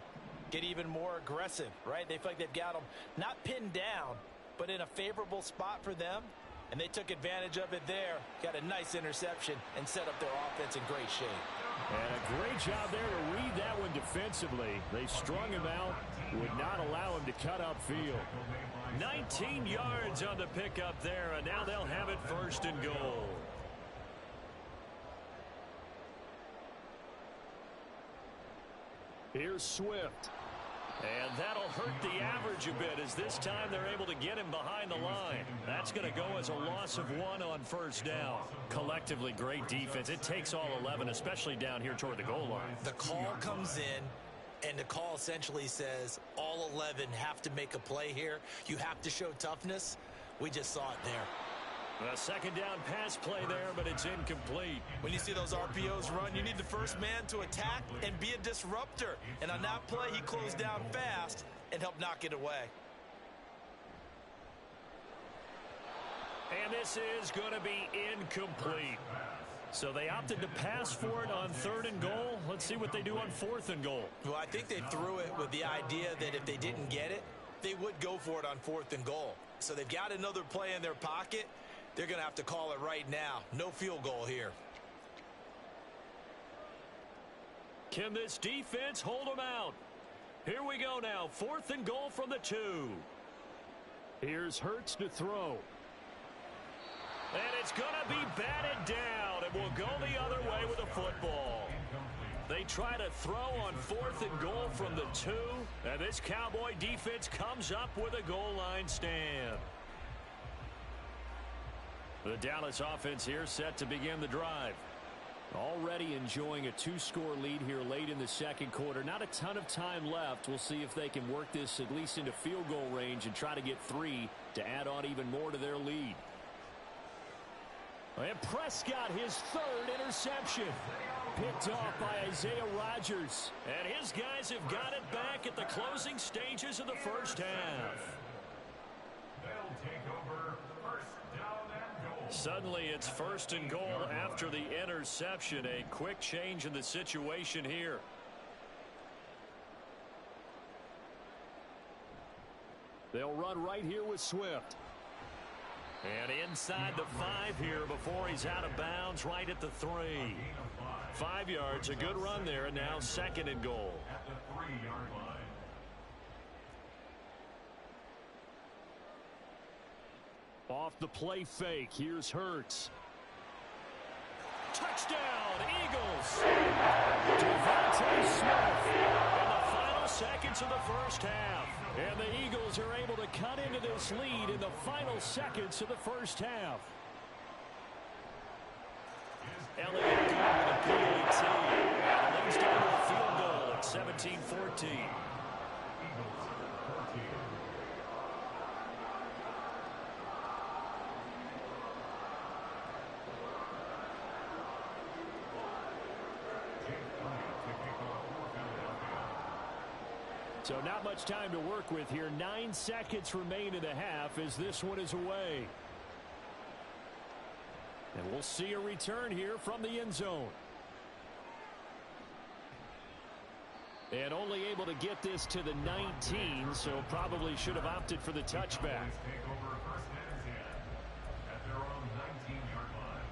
get even more aggressive, right? They feel like they've got them not pinned down, but in a favorable spot for them. And they took advantage of it there. Got a nice interception and set up their offense in great shape. And a great job there to read that one defensively. They strung him out, would not allow him to cut upfield. 19 yards on the pickup there, and now they'll have it first and goal. Here's Swift. And that'll hurt the average a bit as this time they're able to get him behind the line. That's going to go as a loss of 1 on first down. Collectively, great defense. It takes all 11, especially down here toward the goal line. The call comes in, and the call essentially says all 11 have to make a play here. You have to show toughness. We just saw it there. A second down pass play there, but it's incomplete. When you see those RPOs run, you need the first man to attack and be a disruptor. And on that play, he closed down fast and helped knock it away. And this is going to be incomplete. So they opted to pass for it on 3rd and goal. Let's see what they do on 4th and goal. Well, I think they threw it with the idea that if they didn't get it, they would go for it on 4th and goal. So they've got another play in their pocket. They're going to have to call it right now. No field goal here. Can this defense hold them out? Here we go now. 4th and goal from the 2. Here's Hurts to throw. And it's going to be batted down. And will go the other way with the football. They try to throw on 4th and goal from the 2. And this Cowboy defense comes up with a goal line stand. The Dallas offense here set to begin the drive. Already enjoying a 2-score lead here late in the second quarter. Not a ton of time left. We'll see if they can work this at least into field goal range and try to get 3 to add on even more to their lead. And Prescott, his 3rd interception. Picked off by Isaiah Rodgers. And his guys have got it back at the closing stages of the first half. They'll take over first down and goal. Suddenly it's 1st and goal after the interception. A quick change in the situation here. They'll run right here with Swift. And inside the 5 here before he's out of bounds right at the 3. 5 yards, a good run there, and now 2nd and goal. At the 3-yard line. Off the play fake, here's Hurts. Touchdown, Eagles! Devontae Smith in the final seconds of the first half. And the Eagles are able to cut into this lead in the final seconds of the first half. Elliott good with a PAT. And leads down to a field goal at 17-14. So not much time to work with here. 9 seconds remain in the half as this one is away. And we'll see a return here from the end zone. And only able to get this to the 19, so probably should have opted for the touchback. Take over first and 10 at their own 19-yard line.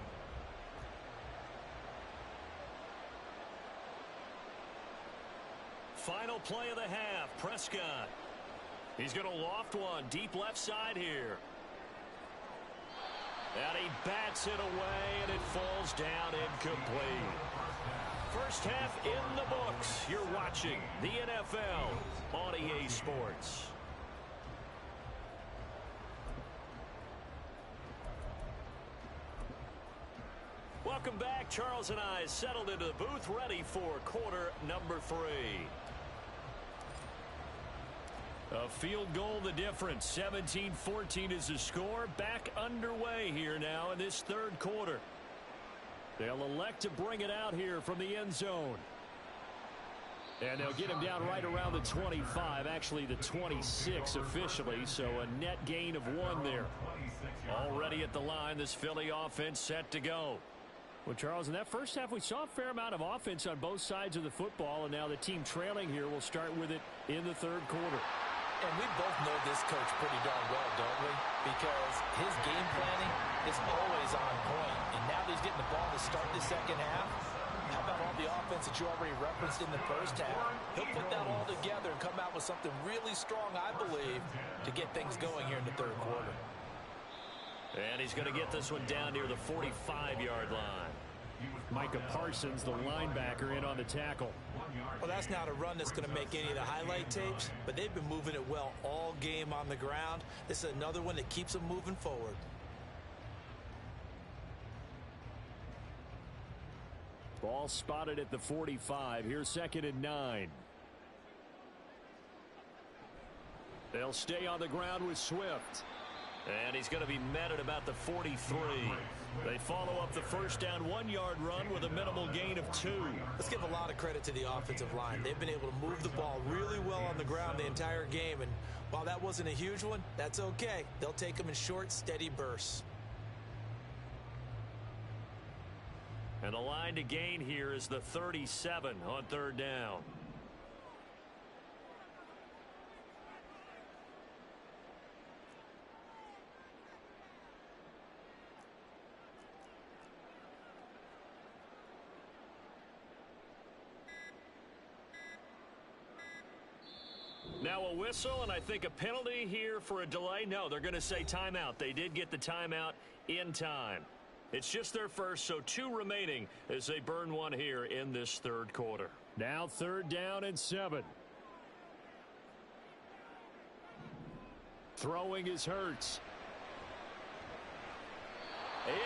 Final play of the half, Prescott. He's going to loft one deep left side here. And he bats it away, and it falls down incomplete. First half in the books. You're watching the NFL on EA Sports. Welcome back. Charles and I settled into the booth, ready for quarter number 3. A field goal the difference. 17-14 is the score. Back underway here now in this third quarter. They'll elect to bring it out here from the end zone. And they'll get him down right around the 25, actually the 26 officially, so a net gain of 1 there. Already at the line, this Philly offense set to go. Well, Charles, in that first half, we saw a fair amount of offense on both sides of the football, and now the team trailing here will start with it in the third quarter. And we both know this coach pretty darn well, don't we? Because his game planning is always on point. And now that he's getting the ball to start the second half, how about all the offense that you already referenced in the first half? He'll put that all together and come out with something really strong, I believe, to get things going here in the third quarter. And he's going to get this one down near the 45-yard line. Micah Parsons, the linebacker, in on the tackle. Well, that's not a run that's going to make any of the highlight tapes, but they've been moving it well all game on the ground. This is another one that keeps them moving forward. Ball spotted at the 45. Here's 2nd and 9. They'll stay on the ground with Swift. And he's going to be met at about the 43. They follow up the first down 1-yard run with a minimal gain of 2. Let's give a lot of credit to the offensive line. They've been able to move the ball really well on the ground the entire game. And while that wasn't a huge one, that's okay. They'll take them in short, steady bursts. And the line to gain here is the 37 on 3rd down. Now a whistle, and I think a penalty here for a delay. No, they're going to say timeout. They did get the timeout in time. It's just their first, so 2 remaining as they burn one here in this third quarter. Now 3rd down and 7. Throwing is Hurts.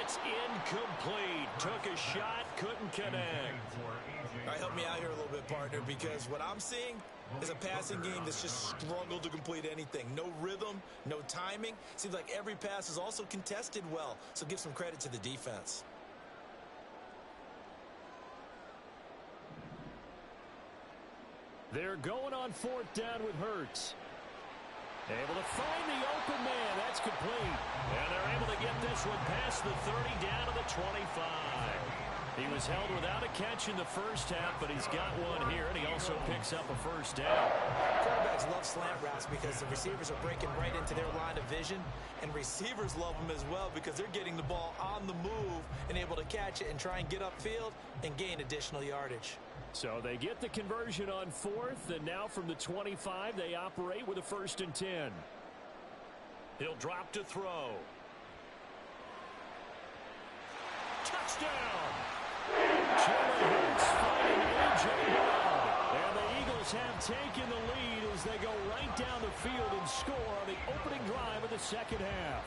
It's incomplete. Took a shot, couldn't connect. All right, help me out here a little bit, partner, because what I'm seeing is a passing game that's just struggled to complete anything. No rhythm, no timing. Seems like every pass is also contested well, so give some credit to the defense. They're going on 4th down with Hurts. Able to find the open man. That's complete. And they're able to get this one past the 30 down to the 25. He was held without a catch in the first half, but he's got one here, and he also picks up a first down. Quarterbacks love slant routes because the receivers are breaking right into their line of vision, and receivers love them as well because they're getting the ball on the move and able to catch it and try and get upfield and gain additional yardage. So they get the conversion on 4th, and now from the 25, they operate with a 1st and 10. He'll drop to throw. Touchdown! Jalen Hurts finding A.J. Brown. And the Eagles have taken the lead as they go right down the field and score on the opening drive of the second half.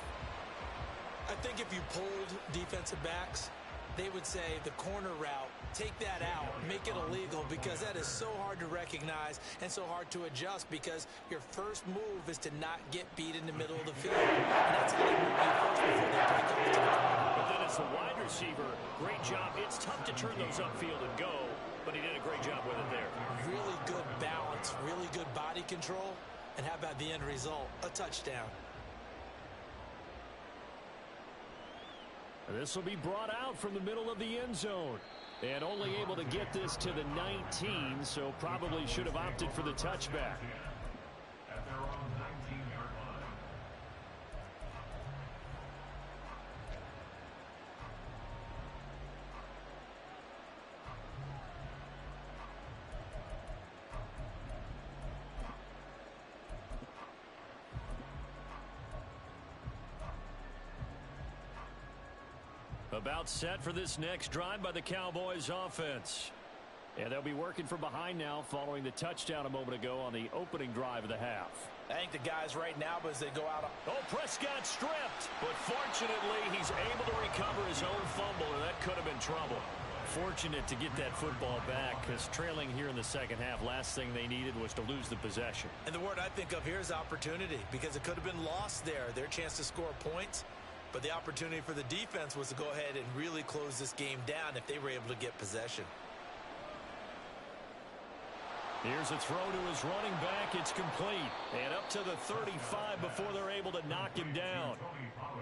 I think if you polled defensive backs, they would say the corner route, take that out, make it illegal, because that is so hard to recognize and so hard to adjust because your first move is to not get beat in the middle of the field. And that's how they move you first before they break off to the corner. But then as the wide receiver, great job. It's tough to turn those upfield and go. but he did a great job with it there. Really good balance, really good body control, and how about the end result? A touchdown. This will be brought out from the middle of the end zone. And only able to get this to the 19, so probably should have opted for the touchback. At their own 19-yard line. About set for this next drive by the Cowboys offense. And they'll be working from behind now following the touchdown a moment ago on the opening drive of the half. I think the guys right now, as they go out. Oh, Prescott stripped. But fortunately, he's able to recover his own fumble, and that could have been trouble. Fortunate to get that football back, because trailing here in the second half, last thing they needed was to lose the possession. And the word I think of here is opportunity, because it could have been lost there. Their chance to score points. But the opportunity for the defense was to go ahead and really close this game down if they were able to get possession. Here's a throw to his running back. It's complete. And up to the 35 before they're able to knock him down.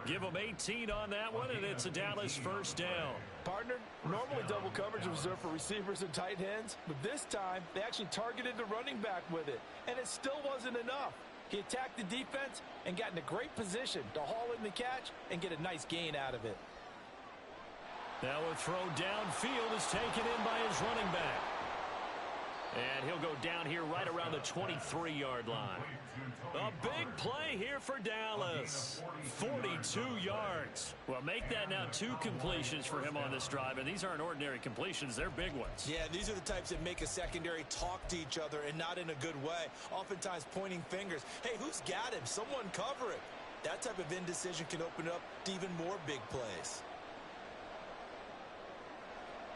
Give him 18 on that one, and it's a Dallas first down. Partner, normally double coverage is reserved for receivers and tight ends, but this time they actually targeted the running back with it, and it still wasn't enough. He attacked the defense and got in a great position to haul in the catch and get a nice gain out of it. Now a throw downfield is taken in by his running back. And he'll go down here right around the 23-yard line. A big play here for Dallas. 42 yards. Well, make that now 2 completions for him on this drive, and these aren't ordinary completions. They're big ones. Yeah, these are the types that make a secondary talk to each other, and not in a good way. Oftentimes pointing fingers. Hey, who's got him? Someone cover it. That type of indecision can open up to even more big plays.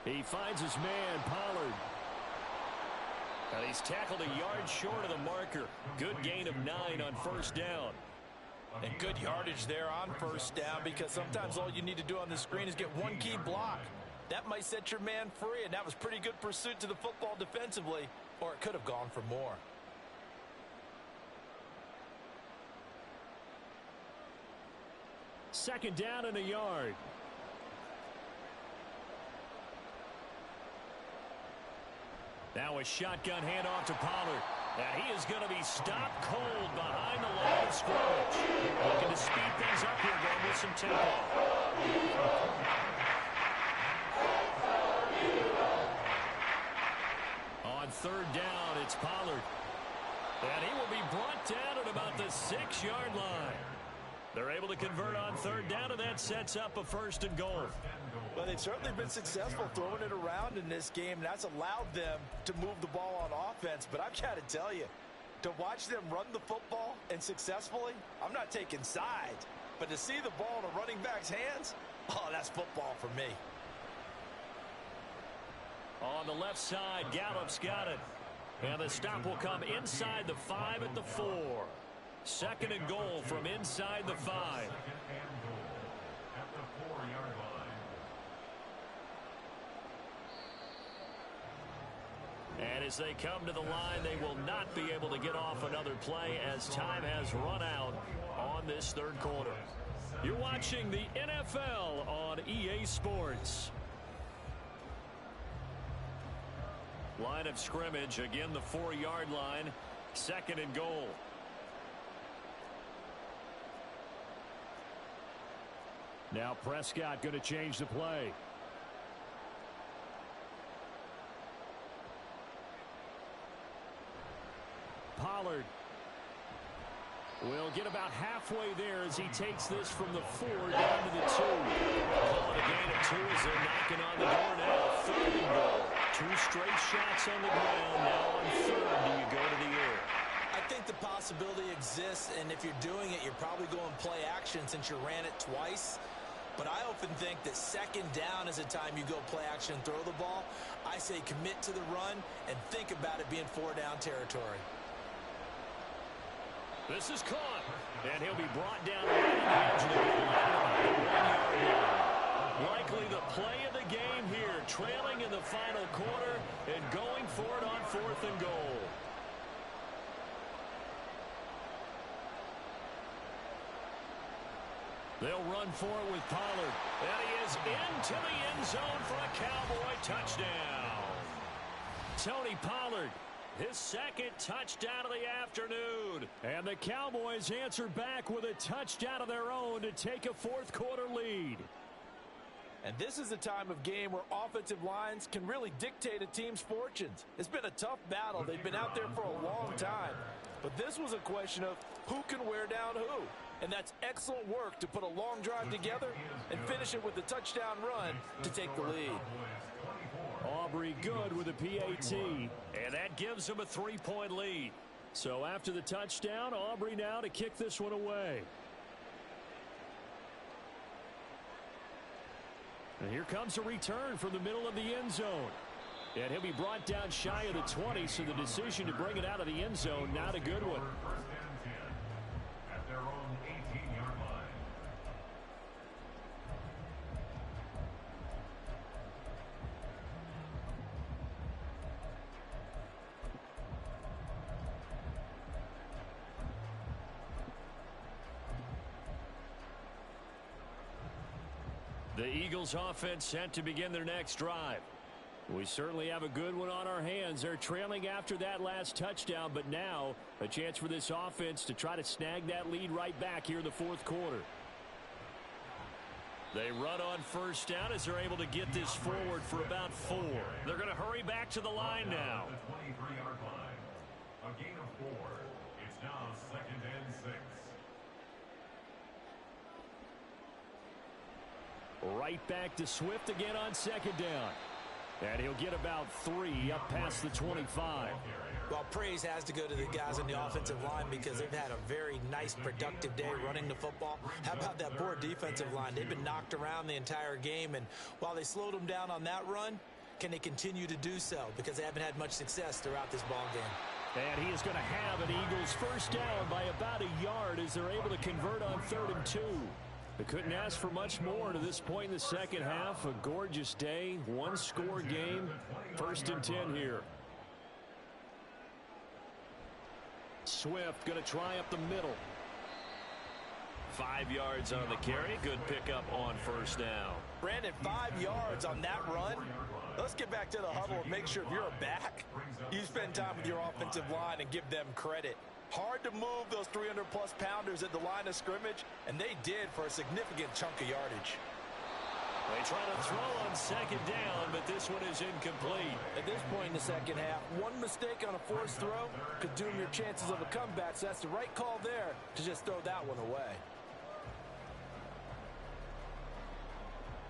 He finds his man, Pollard. And he's tackled a yard short of the marker. Good gain of 9 on first down. And good yardage there on first down, because sometimes all you need to do on the screen is get one key block. That might set your man free, and that was pretty good pursuit to the football defensively, or it could have gone for more. Second down and a yard. Now a shotgun handoff to Pollard. And he is going to be stopped cold behind the line of scrimmage. Looking to speed things up here, going with some tempo. On third down, it's Pollard. And he will be brought down at about the 6-yard line. They're able to convert on third down, and that sets up a first and goal. Well, they've certainly been successful throwing it around in this game, and that's allowed them to move the ball on offense. But I've got to tell you, to watch them run the football and successfully, I'm not taking sides. But to see the ball in a running back's hands, oh, that's football for me. On the left side, Gallup's got it. And the stop will come inside the 5 at the 4. Second and goal from inside the 5. Second and goal at the 4-yard line. And as they come to the line, they will not be able to get off another play as time has run out on this third quarter. You're watching the NFL on EA Sports. Line of scrimmage, again the 4-yard line. Second and goal. Now Prescott going to change the play. Pollard will get about halfway there as he takes this from the 4 down to the 2. Call it a gain of 2 as they're knocking on the door now. Third and goal. 2 straight shots on the ground. Now on third, do you go to the air? I think the possibility exists, and if you're doing it, you're probably going play action since you ran it twice. But I often think that second down is a time you go play action and throw the ball. I say commit to the run and think about it being 4-down territory. This is caught, and he'll be brought down right on the edge of the goal line. Likely the play of the game here, trailing in the final quarter and going for it on 4th and goal. They'll run for it with Pollard. And he is into the end zone for a Cowboy touchdown. Tony Pollard, his second touchdown of the afternoon. And the Cowboys answer back with a touchdown of their own to take a 4th quarter lead. And this is a time of game where offensive lines can really dictate a team's fortunes. It's been a tough battle. They've been out there for a long time. But this was a question of who can wear down who. And that's excellent work to put a long drive together and finish it with a touchdown run to take the lead. Aubrey good with a PAT, and that gives them a 3-point lead. So after the touchdown, Aubrey now to kick this one away. And here comes a return from the middle of the end zone. And he'll be brought down shy of the 20, so the decision to bring it out of the end zone, not a good one. First and 10 at their own 18-yard line. The Eagles offense set to begin their next drive. We certainly have a good one on our hands. They're trailing after that last touchdown, but now a chance for this offense to try to snag that lead right back here in the 4th quarter. They run on first down as they're able to get this forward for about 4. They're going to hurry back to the line now. The 23-yard line. A gain of 4. It's now 2nd and 6. Right back to Swift again on 2nd down. And he'll get about 3 up past the 25. Well, praise has to go to the guys on the offensive line because they've had a very nice, productive day running the football. How about that poor defensive line? They've been knocked around the entire game, and while they slowed them down on that run, can they continue to do so? Because they haven't had much success throughout this ball game. And he is going to have an Eagles first down by about a yard as they're able to convert on 3rd and 2. They couldn't ask for much more to this point in the second half. A gorgeous day, one-score game. 1st and 10 here. Swift going to try up the middle. 5 yards on the carry. Good pickup on first down. Brandon, 5 yards on that run. Let's get back to the huddle and make sure if you're a back, you spend time with your offensive line and give them credit. Hard to move those 300-plus pounders at the line of scrimmage, and they did for a significant chunk of yardage. They try to throw on 2nd down, but this one is incomplete. At this point in the second half, one mistake on a forced throw could doom your chances of a comeback, so that's the right call there to just throw that one away.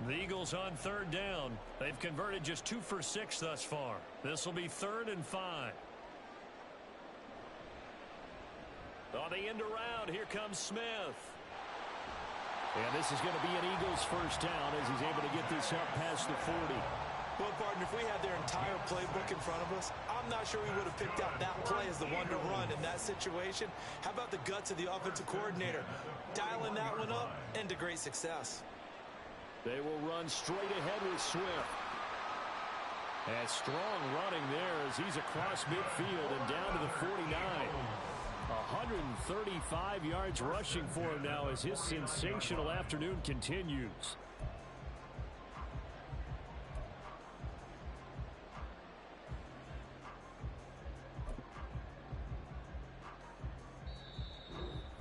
The Eagles on 3rd down. They've converted just 2 for 6 thus far. This will be 3rd and 5. On the end around, here comes Smith. And this is going to be an Eagles first down as he's able to get this up past the 40. Well, partner, if we had their entire playbook in front of us, I'm not sure we would have picked out that play as the one to run in that situation. How about the guts of the offensive coordinator? Dialing that one up into great success. They will run straight ahead with Swift. And strong running there as he's across midfield and down to the 49. 135 yards rushing for him now as his sensational afternoon continues.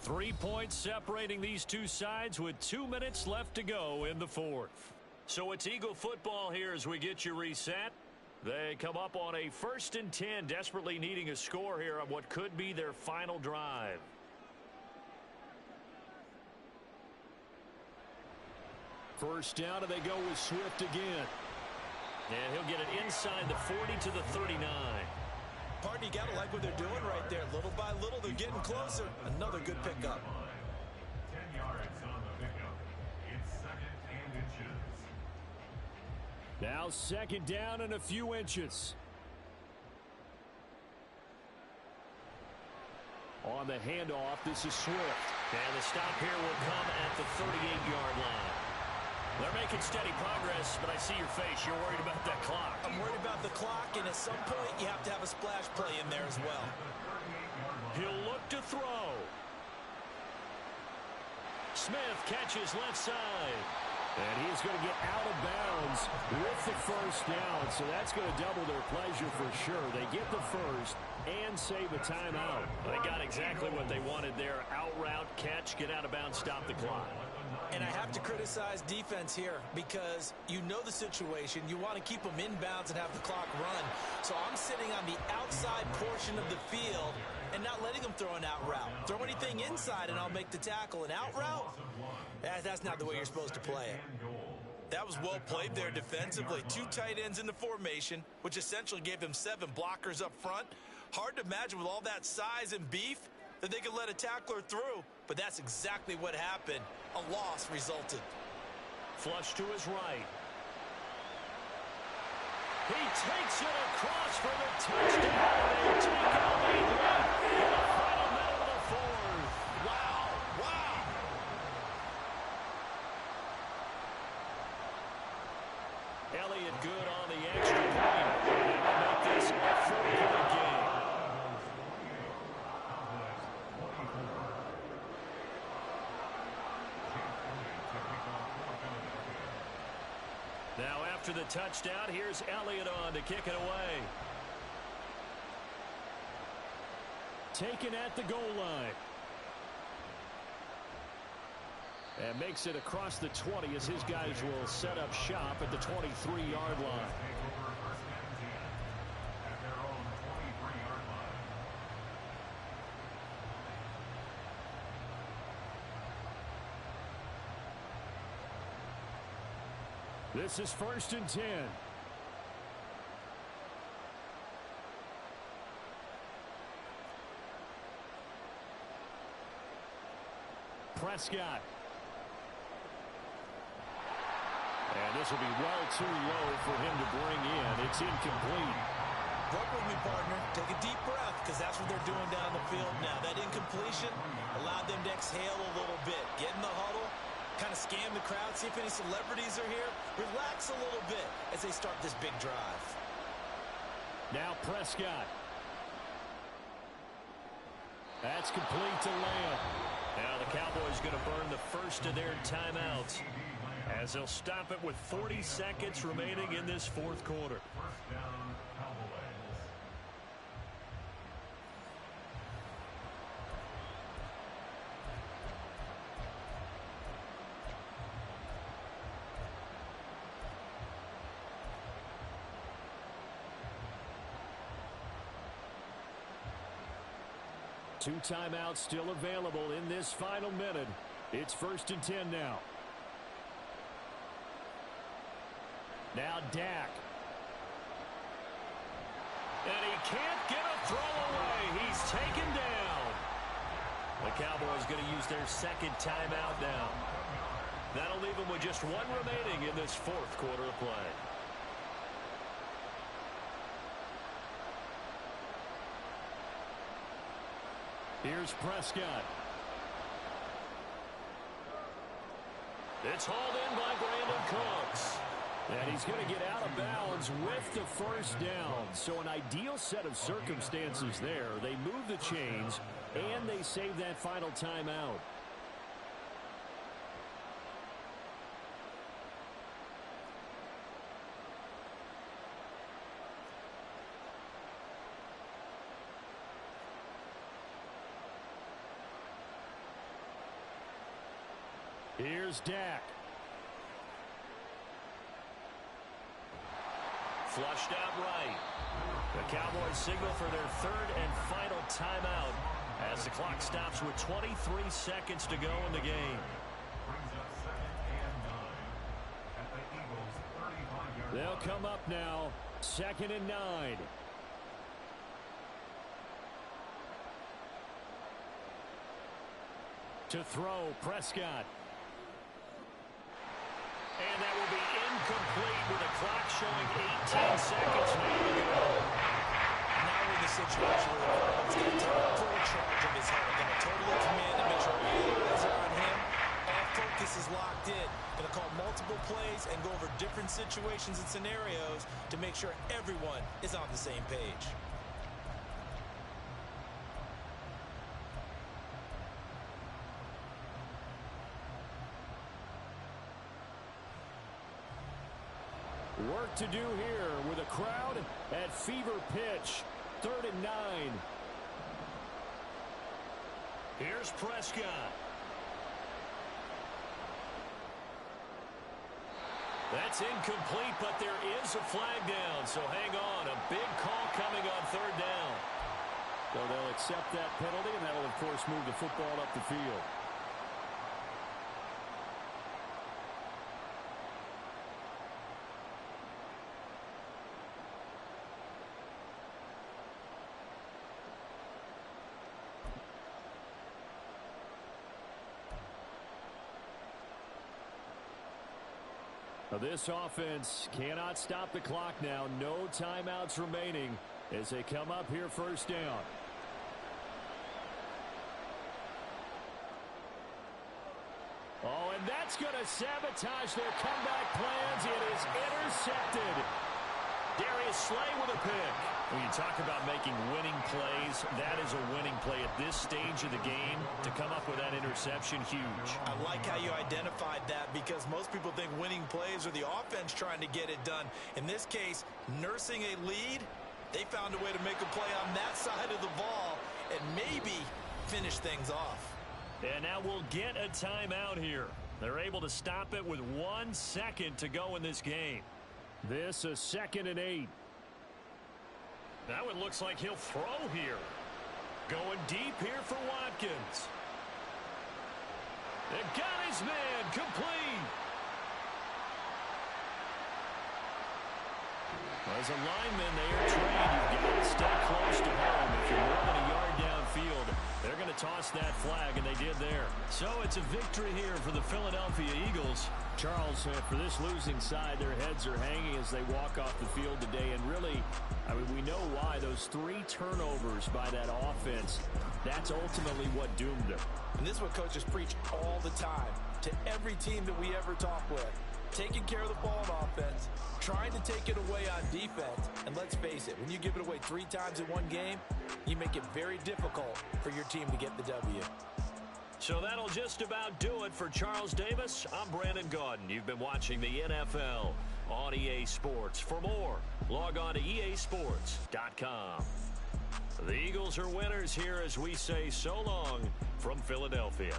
Three points separating these two sides with 2 minutes left to go in the 4th. So it's Eagle football here as we get you reset. They come up on a 1st and 10, desperately needing a score here on what could be their final drive. First down, and they go with Swift again. And he'll get it inside the 40 to the 39. Partner, you got to like what they're doing right there. Little by little, they're getting closer. Another good pickup. 10 yards on the pickup. It's 2nd and inches. Now 2nd down and a few inches. On the handoff, this is Swift. And the stop here will come at the 38-yard line. They're making steady progress, but I see your face. You're worried about that clock. I'm worried about the clock, and at some point, you have to have a splash play in there as well. He'll look to throw. Smith catches left side. And he's going to get out of bounds with the first down. So that's going to double their pleasure for sure. They get the first and save a timeout. They got exactly what they wanted there. Out route, catch, get out of bounds, stop the clock. And I have to criticize defense here because you know the situation. You want to keep them inbounds and have the clock run. So I'm sitting on the outside portion of the field and not letting them throw an out route. Throw anything inside and I'll make the tackle. An out route? That's not the way you're supposed to play it. That was well played there defensively. 2 tight ends in the formation, which essentially gave them 7 blockers up front. Hard to imagine with all that size and beef that they could let a tackler through, but that's exactly what happened. A loss resulted. Flush to his right. He takes it across for the touchdown. They take a lead late in the final minute of the fourth. Wow, wow. Elliott good on the extra point. And they make this a 4-point game. Now after the touchdown, here's Elliott on to kick it away. Taken at the goal line. And makes it across the 20 as his guys will set up shop at the 23-yard line. This is 1st and 10. Prescott. And this will be well too low for him to bring in. It's incomplete. Work with me, partner. Take a deep breath, because that's what they're doing down the field now. That incompletion allowed them to exhale a little bit. Get in the huddle, kind of scan the crowd, see if any celebrities are here. Relax a little bit as they start this big drive. Now Prescott. That's complete to Lamb. Now the Cowboys going to burn the first of their timeouts as they'll stop it with 40 seconds remaining in this fourth quarter. First down, Cowboys. Two timeouts still available in this final minute. It's 1st and 10 now. Now Dak. And he can't get a throw away. He's taken down. The Cowboys going to use their second timeout now. That'll leave them with just one remaining in this fourth quarter of play. Here's Prescott. It's hauled in by Brandon Cooks. And he's going to get out of bounds with the first down. So an ideal set of circumstances there. They move the chains, and they save that final timeout. Here's Dak. Flushed out right. The Cowboys signal for their third and final timeout as the clock stops with 23 seconds to go in the game. Brings up 2nd and 9 at the Eagles' 35-yard line. They'll come up now, 2nd and 9. To throw, Prescott. And that will be incomplete with the clock showing 18 seconds now to go. Now we're in the situation where the quarterback's going to take full charge of his head. Going to totally command and make sure all eyes are on him. All focus is locked in. Going to call multiple situations and scenarios to make sure everyone is on the same page. Work to do here with a crowd at fever pitch. 3rd and 9. Here's Prescott. That's incomplete, but there is a flag down, so hang on. A big call coming on 3rd down. So they'll accept that penalty, and that'll, of course, move the football up the field. This offense cannot stop the clock now. No timeouts remaining as they come up here 1st down. Oh, and that's going to sabotage their comeback plans. It is intercepted. Darius Slay with a pick. When you talk about making winning plays, that is a winning play at this stage of the game. To come up with that interception, huge. I like how you identified that because most people think winning plays are the offense trying to get it done. In this case, nursing a lead, they found a way to make a play on that side of the ball and maybe finish things off. And now we'll get a timeout here. They're able to stop it with 1 second to go in this game. This is 2nd and 8. Now it looks like he'll throw here. Going deep here for Watkins. They got his man complete. As a lineman, they are trained. You've got to stay close to home. If you're more than a yard downfield, they're going to toss that flag, and they did there. So it's a victory here for the Philadelphia Eagles. Charles, for this losing side, their heads are hanging as they walk off the field today. And really, I mean, we know why. Those 3 turnovers by that offense, that's ultimately what doomed them. And this is what coaches preach all the time to every team that we ever talk with. Taking care of the ball on offense, trying to take it away on defense. And let's face it, when you give it away 3 times in one game, you make it very difficult for your team to get the W. So that'll just about do it for Charles Davis. I'm Brandon Gaudin. You've been watching the NFL on EA Sports. For more, log on to easports.com. The Eagles are winners here as we say so long from Philadelphia.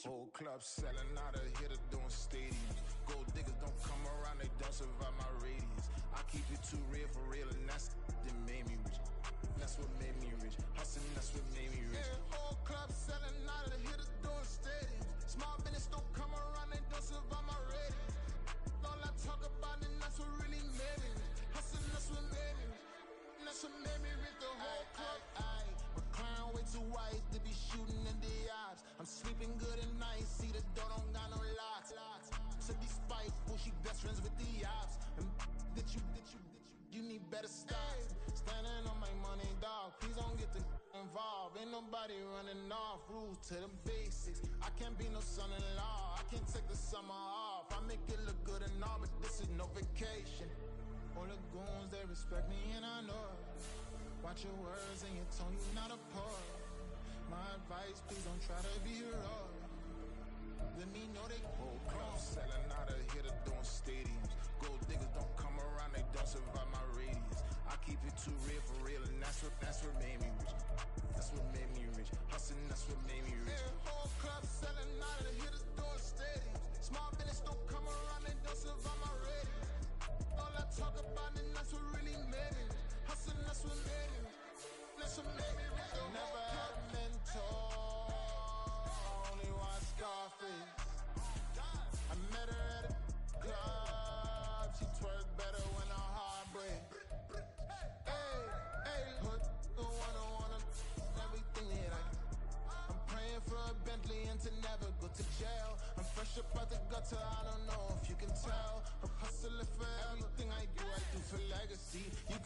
Whole club selling out of hitter doing stadiums. Gold diggers don't come around, they don't survive my radius. I keep it too real for real, and that's that made me rich. That's what made me rich. Hustling, that's what made me rich. Yeah, whole club selling out of hitters doing stadiums. Small business don't come around, they don't survive my radius. All I talk about, and that's what really made me rich. Hustling, that's what made me rich. That's what made me rich. The whole club. McLaren way too wise to be shooting in the odds. I'm sleeping good at night, see the door don't got no locks. To be spiteful, she best friends with the ops. And that you need better stop. Standing on my money, dog. Please don't get the involved. Ain't nobody running off. Rules to the basics. I can't be no son-in-law. I can't take the summer off. I make it look good and all, but this is no vacation. All the goons, they respect me and I know it. Watch your words and your tone, you not a poet. My advice, please don't try to be heroic. Let me know they whole club selling out of hitter doing stadiums. Gold diggers don't come around, they don't survive my radius. I keep it too real for real, and that's what made me rich. That's what made me rich. Hustling, that's what made me rich. Yeah, whole club selling out of hitters doing stadiums. Small business don't come around, they don't survive my radius. All I talk about, and that's what really made me rich. Hustling, that's what made me rich. That's what made me rich. Never had a mentor.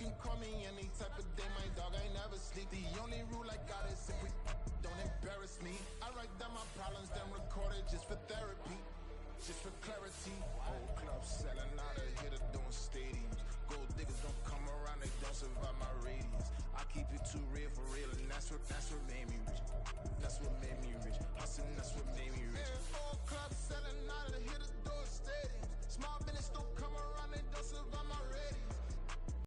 can call me any type of day, my dog, I never sleep. The only rule I got is if we don't embarrass me. I write down my problems, then record it just for